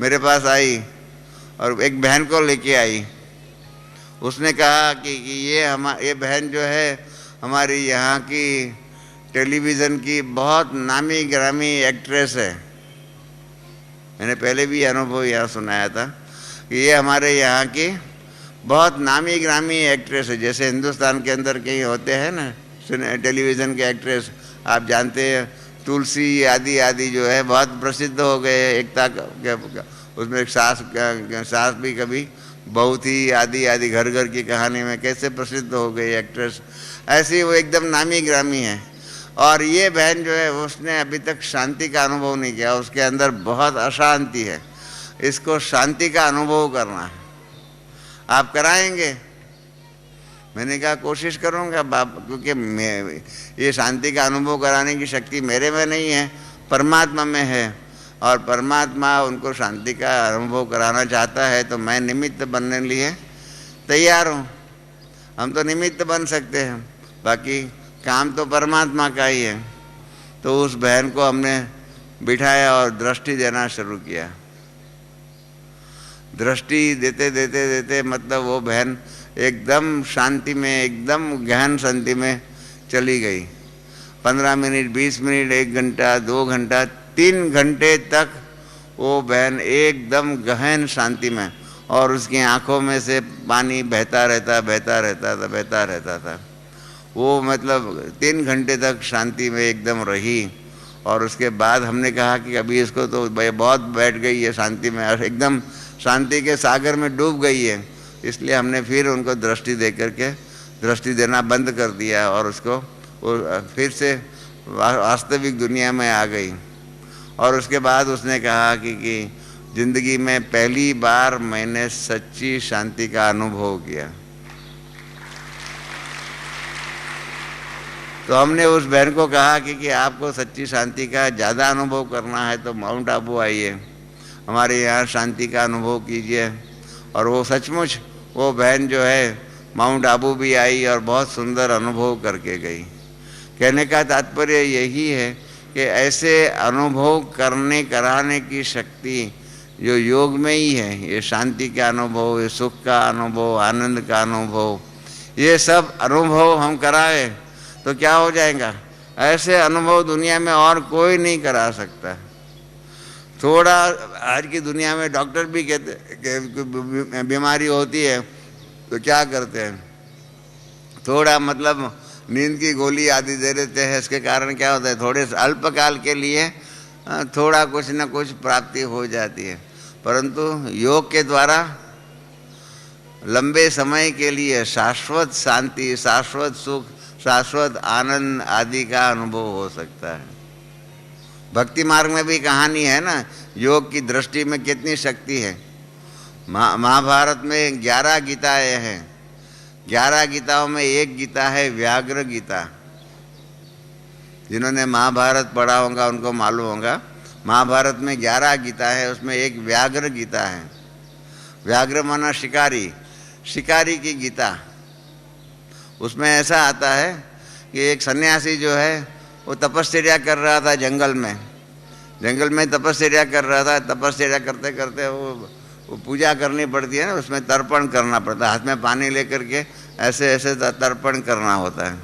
A: मेरे पास आई और एक बहन को लेके आई। उसने कहा कि ये बहन जो है हमारी यहाँ की टेलीविज़न की बहुत नामी ग्रामी एक्ट्रेस है। मैंने पहले भी अनुभव यहाँ सुनाया था कि ये हमारे यहाँ की बहुत नामी ग्रामी एक्ट्रेस है। जैसे हिंदुस्तान के अंदर कहीं होते हैं ना टेलीविज़न के एक्ट्रेस, आप जानते हैं तुलसी आदि आदि जो है बहुत प्रसिद्ध हो गए। एकता उसमें एक सास भी कभी बहू थी, आदि आदि घर घर की कहानी में कैसे प्रसिद्ध हो गई एक्ट्रेस, ऐसी वो एकदम नामी ग्रामी है। और ये बहन जो है उसने अभी तक शांति का अनुभव नहीं किया, उसके अंदर बहुत अशांति है, इसको शांति का अनुभव करना है। आप कराएंगे? मैंने कहा कोशिश करूँगा बाप, क्योंकि ये शांति का अनुभव कराने की शक्ति मेरे में नहीं है, परमात्मा में है। और परमात्मा उनको शांति का अनुभव कराना चाहता है तो मैं निमित्त बनने लिए तैयार हूँ। हम तो निमित्त बन सकते हैं, बाकी काम तो परमात्मा का ही है। तो उस बहन को हमने बिठाया और दृष्टि देना शुरू किया। दृष्टि देते देते देते मतलब वो बहन एकदम शांति में, एकदम गहन शांति में चली गई। 15 मिनट, 20 मिनट, 1 घंटा, 2 घंटा, 3 घंटे तक वो बहन एकदम गहन शांति में, और उसकी आंखों में से पानी बहता रहता था। वो मतलब 3 घंटे तक शांति में एकदम रही। और उसके बाद हमने कहा कि अभी इसको तो बहुत बैठ गई है शांति में, और एकदम शांति के सागर में डूब गई है। इसलिए हमने फिर उनको दृष्टि दे करके दृष्टि देना बंद कर दिया और उसको वो फिर से वास्तविक दुनिया में आ गई। और उसके बाद उसने कहा कि ज़िंदगी में पहली बार मैंने सच्ची शांति का अनुभव किया। तो हमने उस बहन को कहा कि आपको सच्ची शांति का ज़्यादा अनुभव करना है तो माउंट आबू आइए, हमारे यहाँ शांति का अनुभव कीजिए। और वो सचमुच वो बहन जो है माउंट आबू भी आई और बहुत सुंदर अनुभव करके गई। कहने का तात्पर्य यही है कि ऐसे अनुभव करने कराने की शक्ति जो योग में ही है, ये शांति का अनुभव, ये सुख का अनुभव, आनंद का अनुभव, ये सब अनुभव हम कराए तो क्या हो जाएगा, ऐसे अनुभव दुनिया में और कोई नहीं करा सकता। थोड़ा आज की दुनिया में डॉक्टर भी कहते कि बीमारी होती है तो क्या करते हैं, थोड़ा मतलब नींद की गोली आदि दे देते हैं। इसके कारण क्या होता है, थोड़े अल्पकाल के लिए थोड़ा कुछ न कुछ प्राप्ति हो जाती है, परंतु योग के द्वारा लंबे समय के लिए शाश्वत शांति, शाश्वत सुख, शाश्वत आनंद आदि का अनुभव हो सकता है। भक्ति मार्ग में भी कहानी है ना, योग की दृष्टि में कितनी शक्ति है। महाभारत में 11 गीताएं हैं। 11 गीताओं में एक गीता है व्याघ्र गीता। जिन्होंने महाभारत पढ़ा होगा उनको मालूम होगा, महाभारत में 11 गीता है, उसमें एक व्याघ्र गीता है। व्याघ्र माना शिकारी, शिकारी की गीता। उसमें ऐसा आता है कि एक सन्यासी जो है वो तपस्या कर रहा था जंगल में तपस्या कर रहा था। तपस्या करते करते वो पूजा करनी पड़ती है ना, उसमें तर्पण करना पड़ता है, हाथ में पानी लेकर के ऐसे ऐसे तर्पण करना होता है।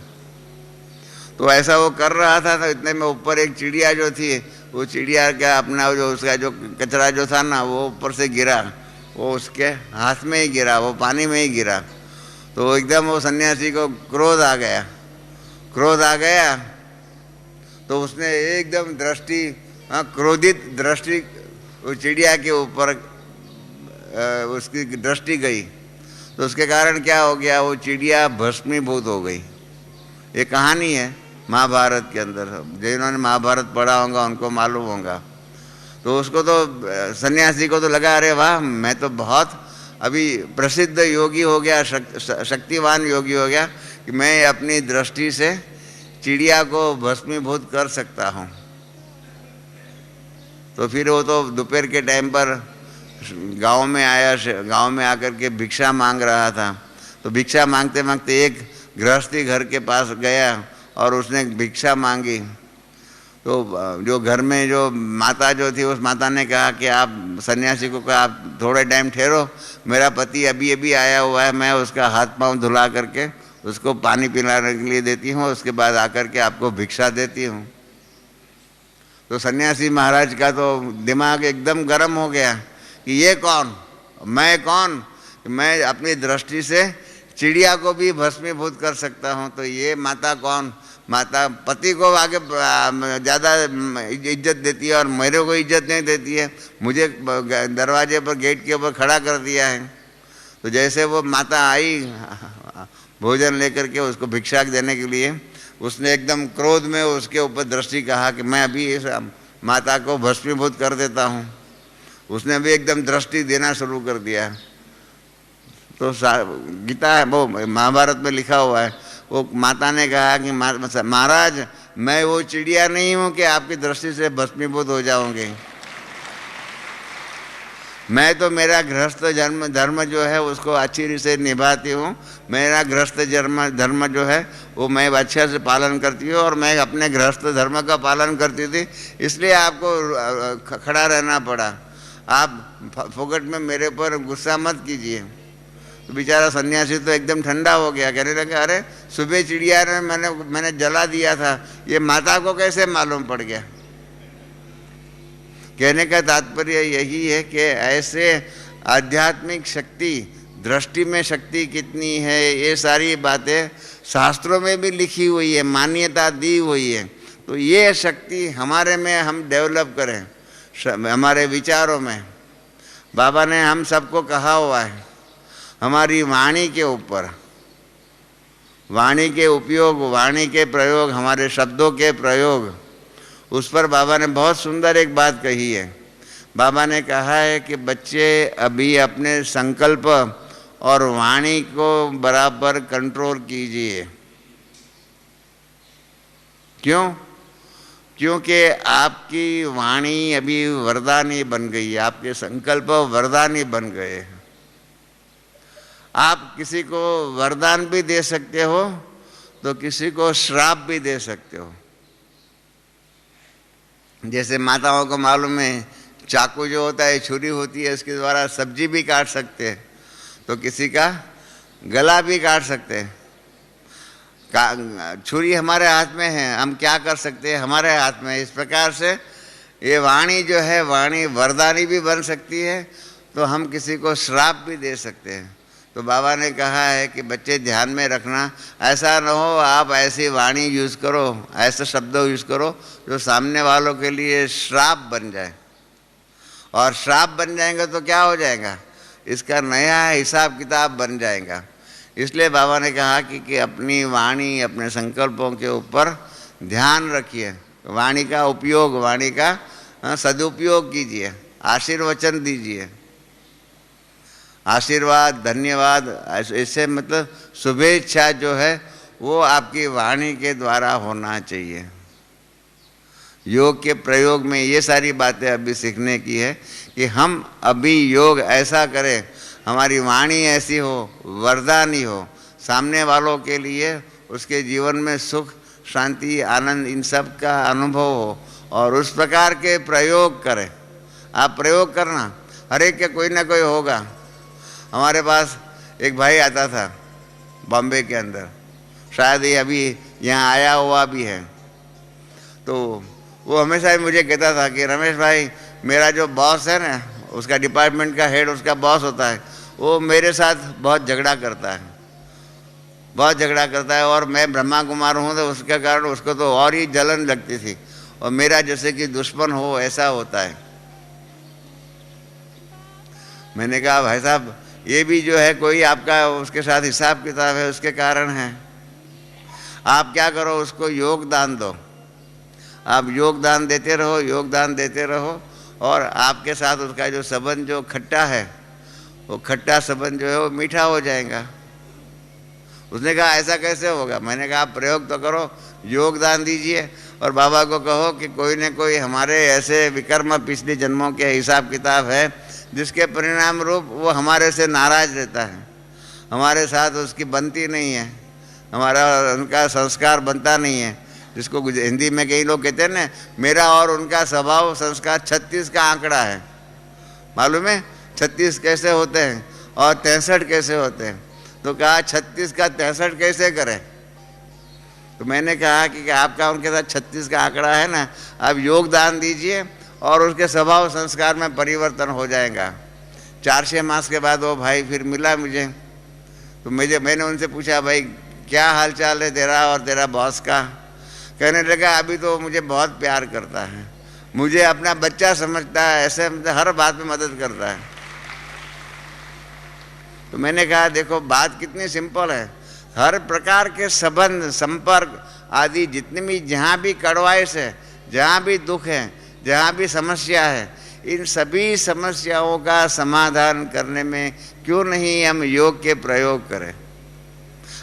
A: तो ऐसा वो कर रहा था, तो इतने में ऊपर एक चिड़िया जो थी, वो चिड़िया क्या अपना जो उसका जो कचरा जो था ना वो ऊपर से गिरा, वो उसके हाथ में ही गिरा, वो पानी में ही गिरा। तो एकदम वो सन्यासी को क्रोध आ गया तो उसने एकदम दृष्टि, क्रोधित दृष्टि वो चिड़िया के ऊपर उसकी दृष्टि गई। तो उसके कारण क्या हो गया, वो चिड़िया भस्मीभूत हो गई। ये कहानी है महाभारत के अंदर, जिन्होंने महाभारत पढ़ा होगा उनको मालूम होगा। तो उसको तो सन्यासी को तो लगा अरे वाह, मैं तो बहुत अभी प्रसिद्ध योगी हो गया, शक्तिवान योगी हो गया कि मैं अपनी दृष्टि से चिड़िया को भस्मीभूत कर सकता हूँ। तो फिर वो तो दोपहर के टाइम पर गांव में आया, गांव में आकर के भिक्षा मांग रहा था। तो भिक्षा मांगते मांगते एक गृहस्थी घर के पास गया और उसने भिक्षा मांगी। तो जो घर में जो माता जो थी, उस माता ने कहा कि आप सन्यासी को कहा आप थोड़े टाइम ठहरो, मेरा पति अभी अभी आया हुआ है, मैं उसका हाथ पांव धुला करके उसको पानी पिलाने के लिए देती हूँ, उसके बाद आकर के आपको भिक्षा देती हूँ। तो सन्यासी महाराज का तो दिमाग एकदम गर्म हो गया कि ये कौन, मैं कौन, मैं अपनी दृष्टि से चिड़िया को भी भस्मीभूत कर सकता हूँ, तो ये माता कौन, माता पति को आगे ज़्यादा इज्जत देती है और मेरे को इज्जत नहीं देती है, मुझे दरवाजे पर गेट के ऊपर खड़ा कर दिया है। तो जैसे वो माता आई भोजन लेकर के उसको भिक्षा देने के लिए, उसने एकदम क्रोध में उसके ऊपर दृष्टि कहा कि मैं अभी इस माता को भस्मीभूत कर देता हूँ। उसने भी एकदम दृष्टि देना शुरू कर दिया। तो गीता है वो महाभारत में लिखा हुआ है, वो माता ने कहा कि महाराज मैं वो चिड़िया नहीं हूँ कि आपकी दृष्टि से भस्मीभूत हो जाओगे, मैं तो मेरा गृहस्थ धर्म जो है उसको अच्छी से निभाती हूँ। मेरा गृहस्थ धर्म जो है वो मैं अच्छे से पालन करती हूँ और मैं अपने गृहस्थ धर्म का पालन करती थी, इसलिए आपको खड़ा रहना पड़ा। आप फोकट में मेरे पर गुस्सा मत कीजिए। तो बेचारा सन्यासी तो एकदम ठंडा हो गया, कहने लगा अरे सुबह चिड़िया ने मैंने जला दिया था, ये माता को कैसे मालूम पड़ गया। कहने का तात्पर्य यही है कि ऐसे आध्यात्मिक शक्ति, दृष्टि में शक्ति कितनी है, ये सारी बातें शास्त्रों में भी लिखी हुई है, मान्यता दी हुई है। तो ये शक्ति हमारे में हम डेवलप करें, हमारे विचारों में। बाबा ने हम सबको कहा हुआ है हमारी वाणी के ऊपर, वाणी के उपयोग, वाणी के प्रयोग, हमारे शब्दों के प्रयोग, उस पर बाबा ने बहुत सुंदर एक बात कही है। बाबा ने कहा है कि बच्चे अभी अपने संकल्प और वाणी को बराबर कंट्रोल कीजिए। क्यों? क्योंकि आपकी वाणी अभी वरदानी बन गई है, आपके संकल्प वरदानी बन गए हैं। आप किसी को वरदान भी दे सकते हो तो किसी को श्राप भी दे सकते हो। जैसे माताओं को मालूम है चाकू जो होता है, छुरी होती है, उसके द्वारा सब्जी भी काट सकते हैं, तो किसी का गला भी काट सकते हैं। छुरी हमारे हाथ में है, हम क्या कर सकते हैं, हमारे हाथ में। इस प्रकार से ये वाणी जो है, वाणी वरदानी भी बन सकती है, तो हम किसी को श्राप भी दे सकते हैं। तो बाबा ने कहा है कि बच्चे ध्यान में रखना, ऐसा न हो आप ऐसी वाणी यूज़ करो, ऐसे शब्द यूज़ करो जो सामने वालों के लिए श्राप बन जाए। और श्राप बन जाएंगे तो क्या हो जाएगा, इसका नया हिसाब किताब बन जाएगा। इसलिए बाबा ने कहा कि अपनी वाणी, अपने संकल्पों के ऊपर ध्यान रखिए, वाणी का उपयोग, वाणी का सदुपयोग कीजिए, आशीर्वचन दीजिए। आशीर्वाद, धन्यवाद, इससे मतलब शुभेच्छा जो है वो आपकी वाणी के द्वारा होना चाहिए। योग के प्रयोग में ये सारी बातें अभी सीखने की है कि हम अभी योग ऐसा करें, हमारी वाणी ऐसी हो, वरदानी हो, सामने वालों के लिए उसके जीवन में सुख, शांति, आनंद, इन सब का अनुभव हो, और उस प्रकार के प्रयोग करें। आप प्रयोग करना, हर एक के कोई ना कोई होगा। हमारे पास एक भाई आता था बॉम्बे के अंदर, शायद ये अभी यहाँ आया हुआ भी है, तो वो हमेशा ही मुझे कहता था कि रमेश भाई, मेरा जो बॉस है ना, उसका डिपार्टमेंट का हेड, उसका बॉस होता है, वो मेरे साथ बहुत झगड़ा करता है, बहुत झगड़ा करता है। और मैं ब्रह्मा कुमार हूँ, तो उसके कारण उसको तो और ही जलन लगती थी, और मेरा जैसे कि दुश्मन हो ऐसा होता है। मैंने कहा भाई साहब, ये भी जो है कोई आपका उसके साथ हिसाब किताब है, उसके कारण है। आप क्या करो, उसको योगदान दो, आप योगदान देते रहो, योगदान देते रहो, और आपके साथ उसका जो संबंध जो खट्टा है, वो खट्टा संबंध जो है वो मीठा हो जाएगा। उसने कहा ऐसा कैसे होगा? मैंने कहा आप प्रयोग तो करो, योगदान दीजिए, और बाबा को कहो कि कोई न कोई हमारे ऐसे विकर्म पिछले जन्मों के हिसाब किताब है, जिसके परिणाम रूप वो हमारे से नाराज रहता है, हमारे साथ उसकी बनती नहीं है, हमारा उनका संस्कार बनता नहीं है। जिसको हिंदी में कई लोग कहते हैं ना, मेरा और उनका स्वभाव संस्कार 36 का आंकड़ा है। मालूम है 36 कैसे होते हैं और 63 कैसे होते हैं? तो कहा 36 का 63 कैसे करें? तो मैंने कहा कि आपका उनके साथ 36 का आंकड़ा है ना, आप योगदान दीजिए और उसके स्वभाव संस्कार में परिवर्तन हो जाएगा। 4-6 मास के बाद वो भाई फिर मिला मुझे, तो मैंने उनसे पूछा, भाई क्या हाल चाल है तेरा और तेरा बॉस का? कहने लगा अभी तो मुझे बहुत प्यार करता है, मुझे अपना बच्चा समझता है, ऐसे हर बात में मदद करता है। तो मैंने कहा देखो बात कितनी सिंपल है, हर प्रकार के संबंध, संपर्क आदि जितने भी, जहाँ भी कड़वाइश है, जहाँ भी दुख है, जहाँ भी समस्या है, इन सभी समस्याओं का समाधान करने में क्यों नहीं हम योग के प्रयोग करें?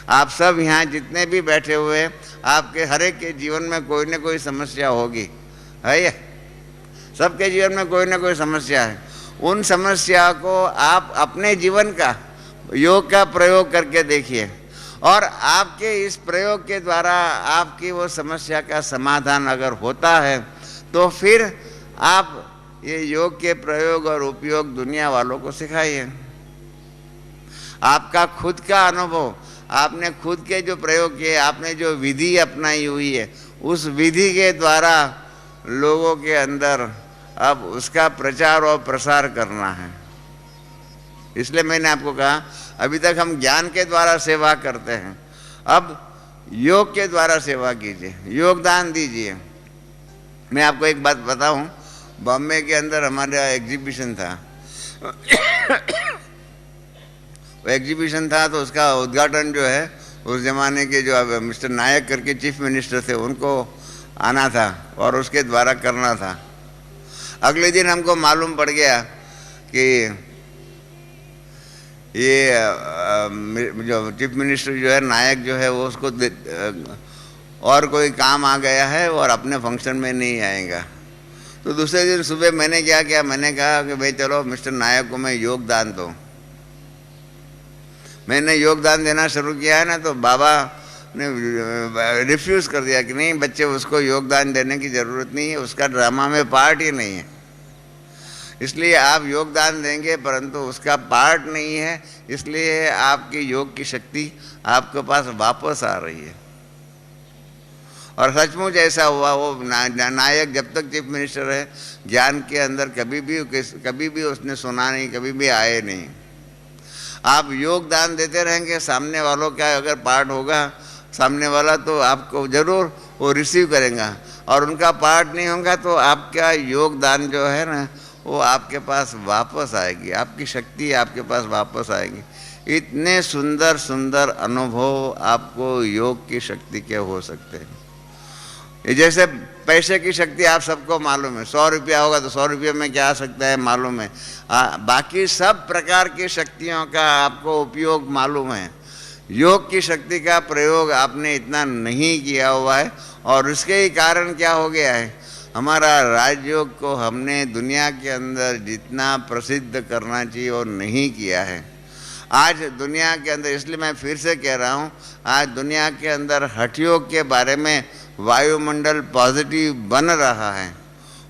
A: आप सब यहाँ जितने भी बैठे हुए हैं, आपके हर एक के जीवन में कोई न कोई समस्या होगी, है या? सबके जीवन में कोई न कोई समस्या है। उन समस्या को आप अपने जीवन का योग का प्रयोग करके देखिए, और आपके इस प्रयोग के द्वारा आपकी वो समस्या का समाधान अगर होता है, तो फिर आप ये योग के प्रयोग और उपयोग दुनिया वालों को सिखाइए। आपका खुद का अनुभव, आपने खुद के जो प्रयोग किए, आपने जो विधि अपनाई हुई है, उस विधि के द्वारा लोगों के अंदर अब उसका प्रचार और प्रसार करना है। इसलिए मैंने आपको कहा अभी तक हम ज्ञान के द्वारा सेवा करते हैं, अब योग के द्वारा सेवा कीजिए, योगदान दीजिए। मैं आपको एक बात बताऊं, बॉम्बे के अंदर हमारा एग्जीबिशन था वो एग्जीबिशन था, तो उसका उद्घाटन जो है उस ज़माने के जो मिस्टर नायक करके चीफ मिनिस्टर थे, उनको आना था और उसके द्वारा करना था। अगले दिन हमको मालूम पड़ गया कि ये जो चीफ मिनिस्टर जो है, नायक जो है, वो उसको और कोई काम आ गया है और अपने फंक्शन में नहीं आएगा। तो दूसरे दिन सुबह मैंने क्या किया, मैंने कहा कि भाई चलो मिस्टर नायक को मैं योगदान दूँ। मैंने योगदान देना शुरू किया है ना, तो बाबा ने रिफ्यूज़ कर दिया कि नहीं बच्चे, उसको योगदान देने की ज़रूरत नहीं है, उसका ड्रामा में पार्ट ही नहीं है, इसलिए आप योगदान देंगे परंतु उसका पार्ट नहीं है, इसलिए आपकी योग की शक्ति आपके पास वापस आ रही है। और सचमुच ऐसा हुआ। वो नायक जब तक चीफ मिनिस्टर है, ज्ञान के अंदर कभी भी उसने सुना नहीं, कभी भी आए नहीं। आप योगदान देते रहेंगे, सामने वालों का अगर पार्ट होगा, सामने वाला तो आपको जरूर वो रिसीव करेगा, और उनका पार्ट नहीं होगा तो आपका योगदान जो है ना वो आपके पास वापस आएगी, आपकी शक्ति आपके पास वापस आएगी। इतने सुंदर सुंदर अनुभव आपको योग की शक्ति के हो सकते हैं। ये जैसे पैसे की शक्ति आप सबको मालूम है, 100 रुपया होगा तो 100 रुपये में क्या आ सकता है मालूम है। बाकी सब प्रकार की शक्तियों का आपको उपयोग मालूम है। योग की शक्ति का प्रयोग आपने इतना नहीं किया हुआ है, और उसके ही कारण क्या हो गया है, हमारा राजयोग को हमने दुनिया के अंदर जितना प्रसिद्ध करना चाहिए वो नहीं किया है। आज दुनिया के अंदर, इसलिए मैं फिर से कह रहा हूँ, आज दुनिया के अंदर हठ योग के बारे में वायुमंडल पॉजिटिव बन रहा है।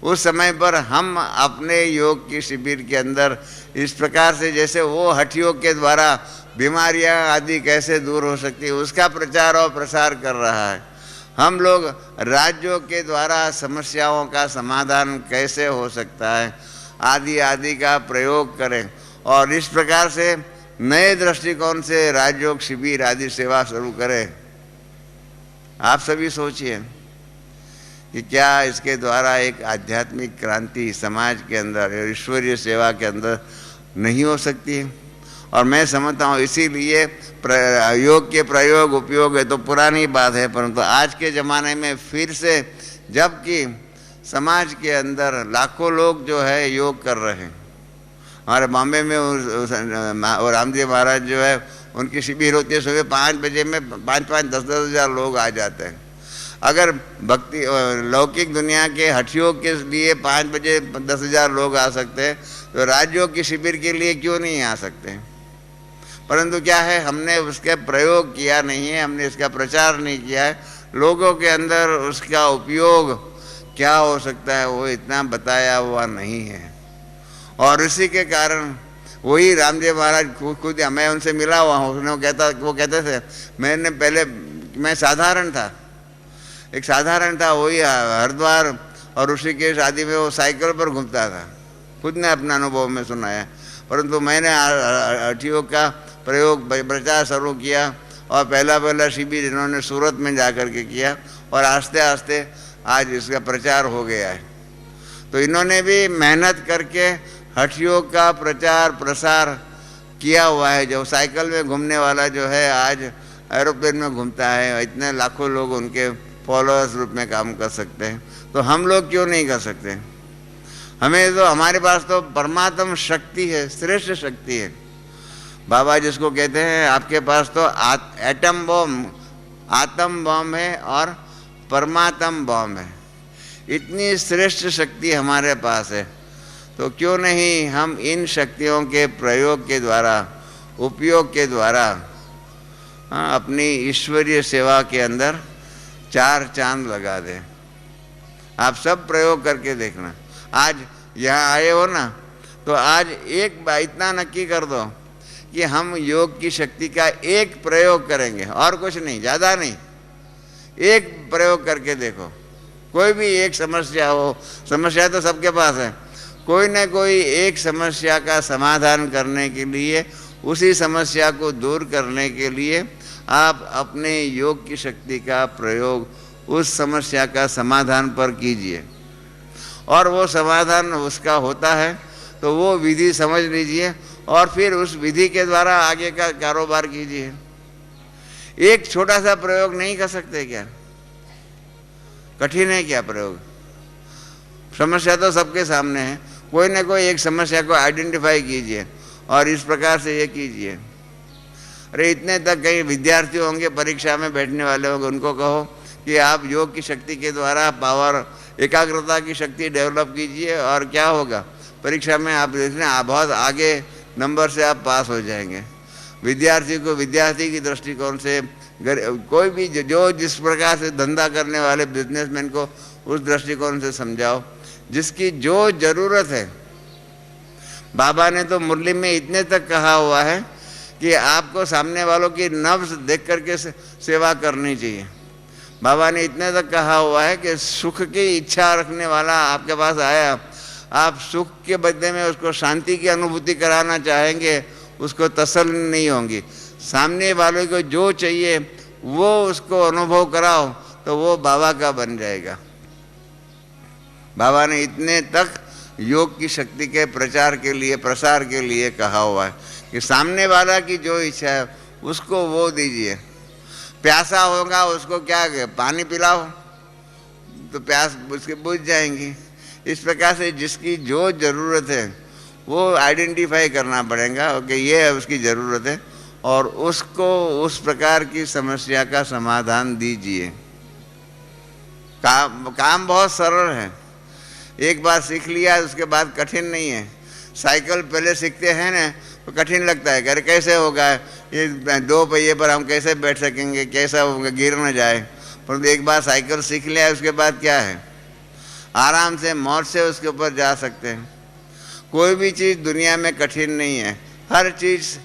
A: उस समय पर हम अपने योग की शिविर के अंदर इस प्रकार से, जैसे वो हठ योग के द्वारा बीमारियां आदि कैसे दूर हो सकती है उसका प्रचार और प्रसार कर रहा है। हम लोग राजयोग के द्वारा समस्याओं का समाधान कैसे हो सकता है आदि आदि का प्रयोग करें, और इस प्रकार से नए दृष्टिकोण से राजयोग शिविर आदि सेवा शुरू करें। आप सभी सोचिए कि क्या इसके द्वारा एक आध्यात्मिक क्रांति समाज के अंदर, ईश्वरीय सेवा के अंदर नहीं हो सकती है। और मैं समझता हूँ इसीलिए योग के प्रयोग उपयोग है तो पुरानी बात है, परंतु आज के ज़माने में फिर से, जबकि समाज के अंदर लाखों लोग जो है योग कर रहे हैं। हमारे बॉम्बे में और रामदेव महाराज जो है उनकी शिविर होती है, सुबह 5 बजे में 5-5, 10-10 हज़ार लोग आ जाते हैं। अगर भक्ति लौकिक दुनिया के हठ योग के लिए 5 बजे 10 हज़ार लोग आ सकते हैं, तो राजयोग की शिविर के लिए क्यों नहीं आ सकते। परंतु क्या है, हमने उसका प्रयोग किया नहीं है, हमने इसका प्रचार नहीं किया है, लोगों के अंदर उसका उपयोग क्या हो सकता है वो इतना बताया हुआ नहीं है। और इसी के कारण वही रामदेव महाराज खुद मैं उनसे मिला हुआ हूँ, वो कहते थे, मैं साधारण था, एक साधारण था, वही हरिद्वार और ऋषिकेश आदि में वो साइकिल पर घूमता था, खुद ने अपना अनुभव में सुनाया। परंतु मैंने हठ योग का प्रयोग प्रचार शुरू किया, और पहला शिविर इन्होंने सूरत में जा कर के किया, और आस्ते आस्ते आज इसका प्रचार हो गया है। तो इन्होंने भी मेहनत करके हठ योग का प्रचार प्रसार किया हुआ है। जो साइकिल में घूमने वाला जो है आज एरोप्लेन में घूमता है, इतने लाखों लोग उनके फॉलोअर्स रूप में काम कर सकते हैं, तो हम लोग क्यों नहीं कर सकते। हमारे पास तो परमात्म शक्ति है, श्रेष्ठ शक्ति है। बाबा जिसको कहते हैं, आपके पास तो एटम बॉम्ब, आत्म बॉम्ब है और परमात्म बॉम्ब है। इतनी श्रेष्ठ शक्ति हमारे पास है, तो क्यों नहीं हम इन शक्तियों के प्रयोग के द्वारा, उपयोग के द्वारा अपनी ईश्वरीय सेवा के अंदर 4 चांद लगा दें। आप सब प्रयोग करके देखना। आज यहाँ आए हो ना, तो आज एक बार इतना नक्की कर दो कि हम योग की शक्ति का एक प्रयोग करेंगे, और कुछ नहीं, ज़्यादा नहीं, एक प्रयोग करके देखो। कोई भी एक समस्या हो, समस्या तो सबके पास है, कोई न कोई एक समस्या का समाधान करने के लिए, उसी समस्या को दूर करने के लिए आप अपने योग की शक्ति का प्रयोग उस समस्या का समाधान पर कीजिए, और वो समाधान उसका होता है तो वो विधि समझ लीजिए, और फिर उस विधि के द्वारा आगे का कारोबार कीजिए। एक छोटा सा प्रयोग नहीं कर सकते क्या? कठिन है क्या प्रयोग? समस्या तो सबके सामने है, कोई ना कोई एक समस्या को आइडेंटिफाई कीजिए और इस प्रकार से ये कीजिए। अरे इतने तक कई विद्यार्थी होंगे परीक्षा में बैठने वाले होंगे, उनको कहो कि आप योग की शक्ति के द्वारा पावर, एकाग्रता की शक्ति डेवलप कीजिए, और क्या होगा परीक्षा में आप देखना बहुत आगे नंबर से आप पास हो जाएंगे। विद्यार्थी को विद्यार्थी की दृष्टिकोण से, कोई भी जो जिस प्रकार से धंधा करने वाले बिजनेसमैन को उस दृष्टिकोण से समझाओ, जिसकी जो जरूरत है। बाबा ने तो मुरली में इतने तक कहा हुआ है कि आपको सामने वालों की नब्ज देख करके सेवा करनी चाहिए। बाबा ने इतने तक कहा हुआ है कि सुख की इच्छा रखने वाला आपके पास आया, आप सुख के बदले में उसको शांति की अनुभूति कराना चाहेंगे, उसको तसल्ली नहीं होगी। सामने वालों को जो चाहिए वो उसको अनुभव कराओ तो वो बाबा का बन जाएगा। बाबा ने इतने तक योग की शक्ति के प्रचार के लिए, प्रसार के लिए कहा हुआ है कि सामने वाला की जो इच्छा है उसको वो दीजिए। प्यासा होगा उसको क्या पानी पिलाओ तो प्यास उसके बुझ जाएंगी। इस प्रकार से जिसकी जो ज़रूरत है वो आइडेंटिफाई करना पड़ेगा कि ये है उसकी ज़रूरत है, और उसको उस प्रकार की समस्या का समाधान दीजिए। काम बहुत सरल है, एक बार सीख लिया उसके बाद कठिन नहीं है। साइकिल पहले सीखते हैं ना तो कठिन लगता है, अरे कैसे होगा ये, 2 पहिए पर हम कैसे बैठ सकेंगे, कैसा होगा, गिर न जाए। परंतु एक बार साइकिल सीख लिया उसके बाद क्या है, आराम से मौज से उसके ऊपर जा सकते हैं। कोई भी चीज़ दुनिया में कठिन नहीं है, हर चीज़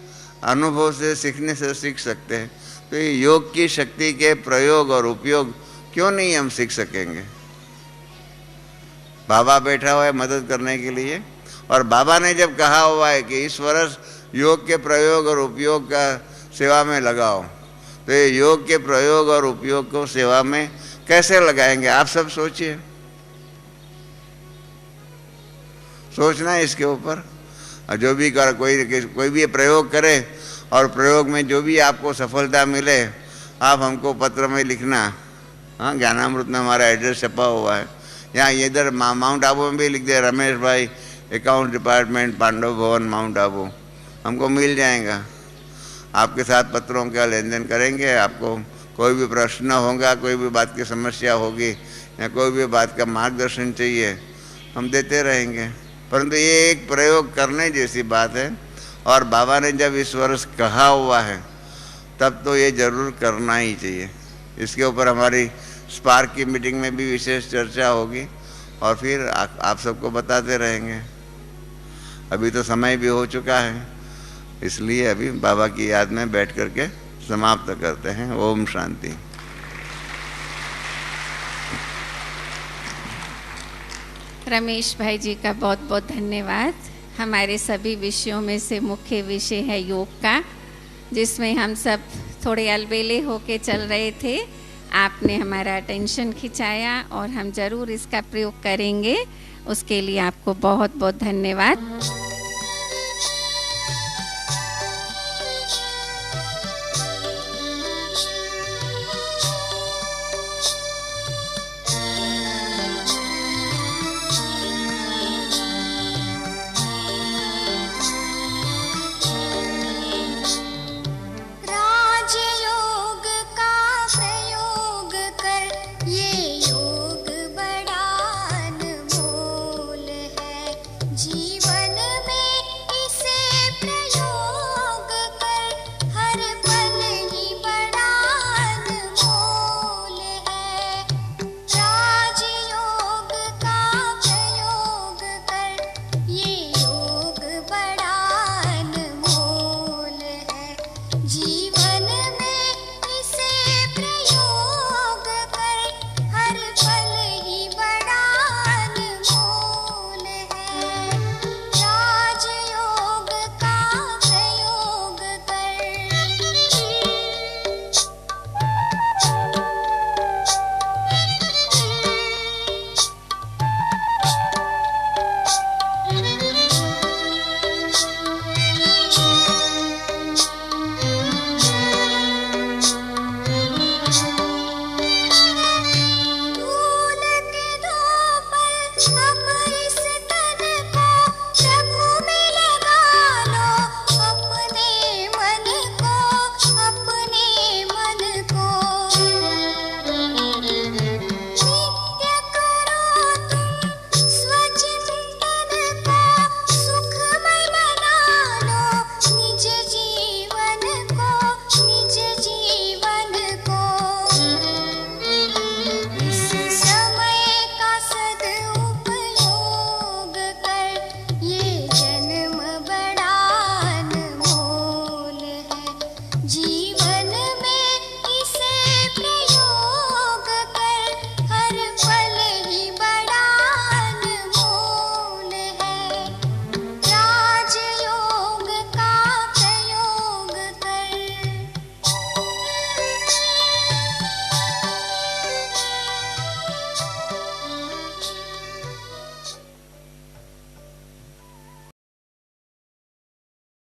A: अनुभव से, सीखने से सीख सकते हैं। तो ये योग की शक्ति के प्रयोग और उपयोग क्यों नहीं हम सीख सकेंगे। बाबा बैठा हुआ है मदद करने के लिए, और बाबा ने जब कहा हुआ है कि इस वर्ष योग के प्रयोग और उपयोग का सेवा में लगाओ, तो ये योग के प्रयोग और उपयोग को सेवा में कैसे लगाएंगे आप सब सोचिए, सोचना है इसके ऊपर। और जो भी कर कोई भी प्रयोग करे और प्रयोग में जो भी आपको सफलता मिले आप हमको पत्र में लिखना। हाँ, ज्ञानामृत में हमारा एड्रेस छपा हुआ है, यहाँ इधर माउंट आबू में भी लिख दे, रमेश भाई अकाउंट डिपार्टमेंट, पांडव भवन, माउंट आबू, हमको मिल जाएगा। आपके साथ पत्रों का लेन देन करेंगे। आपको कोई भी प्रश्न होगा, कोई भी बात की समस्या होगी या कोई भी बात का मार्गदर्शन चाहिए, हम देते रहेंगे। परंतु ये एक प्रयोग करने जैसी बात है, और बाबा ने जब इस वर्ष कहा हुआ है तब तो ये जरूर करना ही चाहिए। इसके ऊपर हमारी स्पार्क की मीटिंग में भी विशेष चर्चा होगी और फिर आप सबको बताते रहेंगे। अभी तो समय भी हो चुका है, इसलिए अभी बाबा की याद में बैठ करके समाप्त करते हैं। ओम शांति।
B: रमेश भाई जी का बहुत बहुत धन्यवाद। हमारे सभी विषयों में से मुख्य विषय है योग का, जिसमें हम सब थोड़े अलबेले होके चल रहे थे। आपने हमारा अटेंशन खिंचाया और हम जरूर इसका प्रयोग करेंगे, उसके लिए आपको बहुत बहुत धन्यवाद।
C: जीवन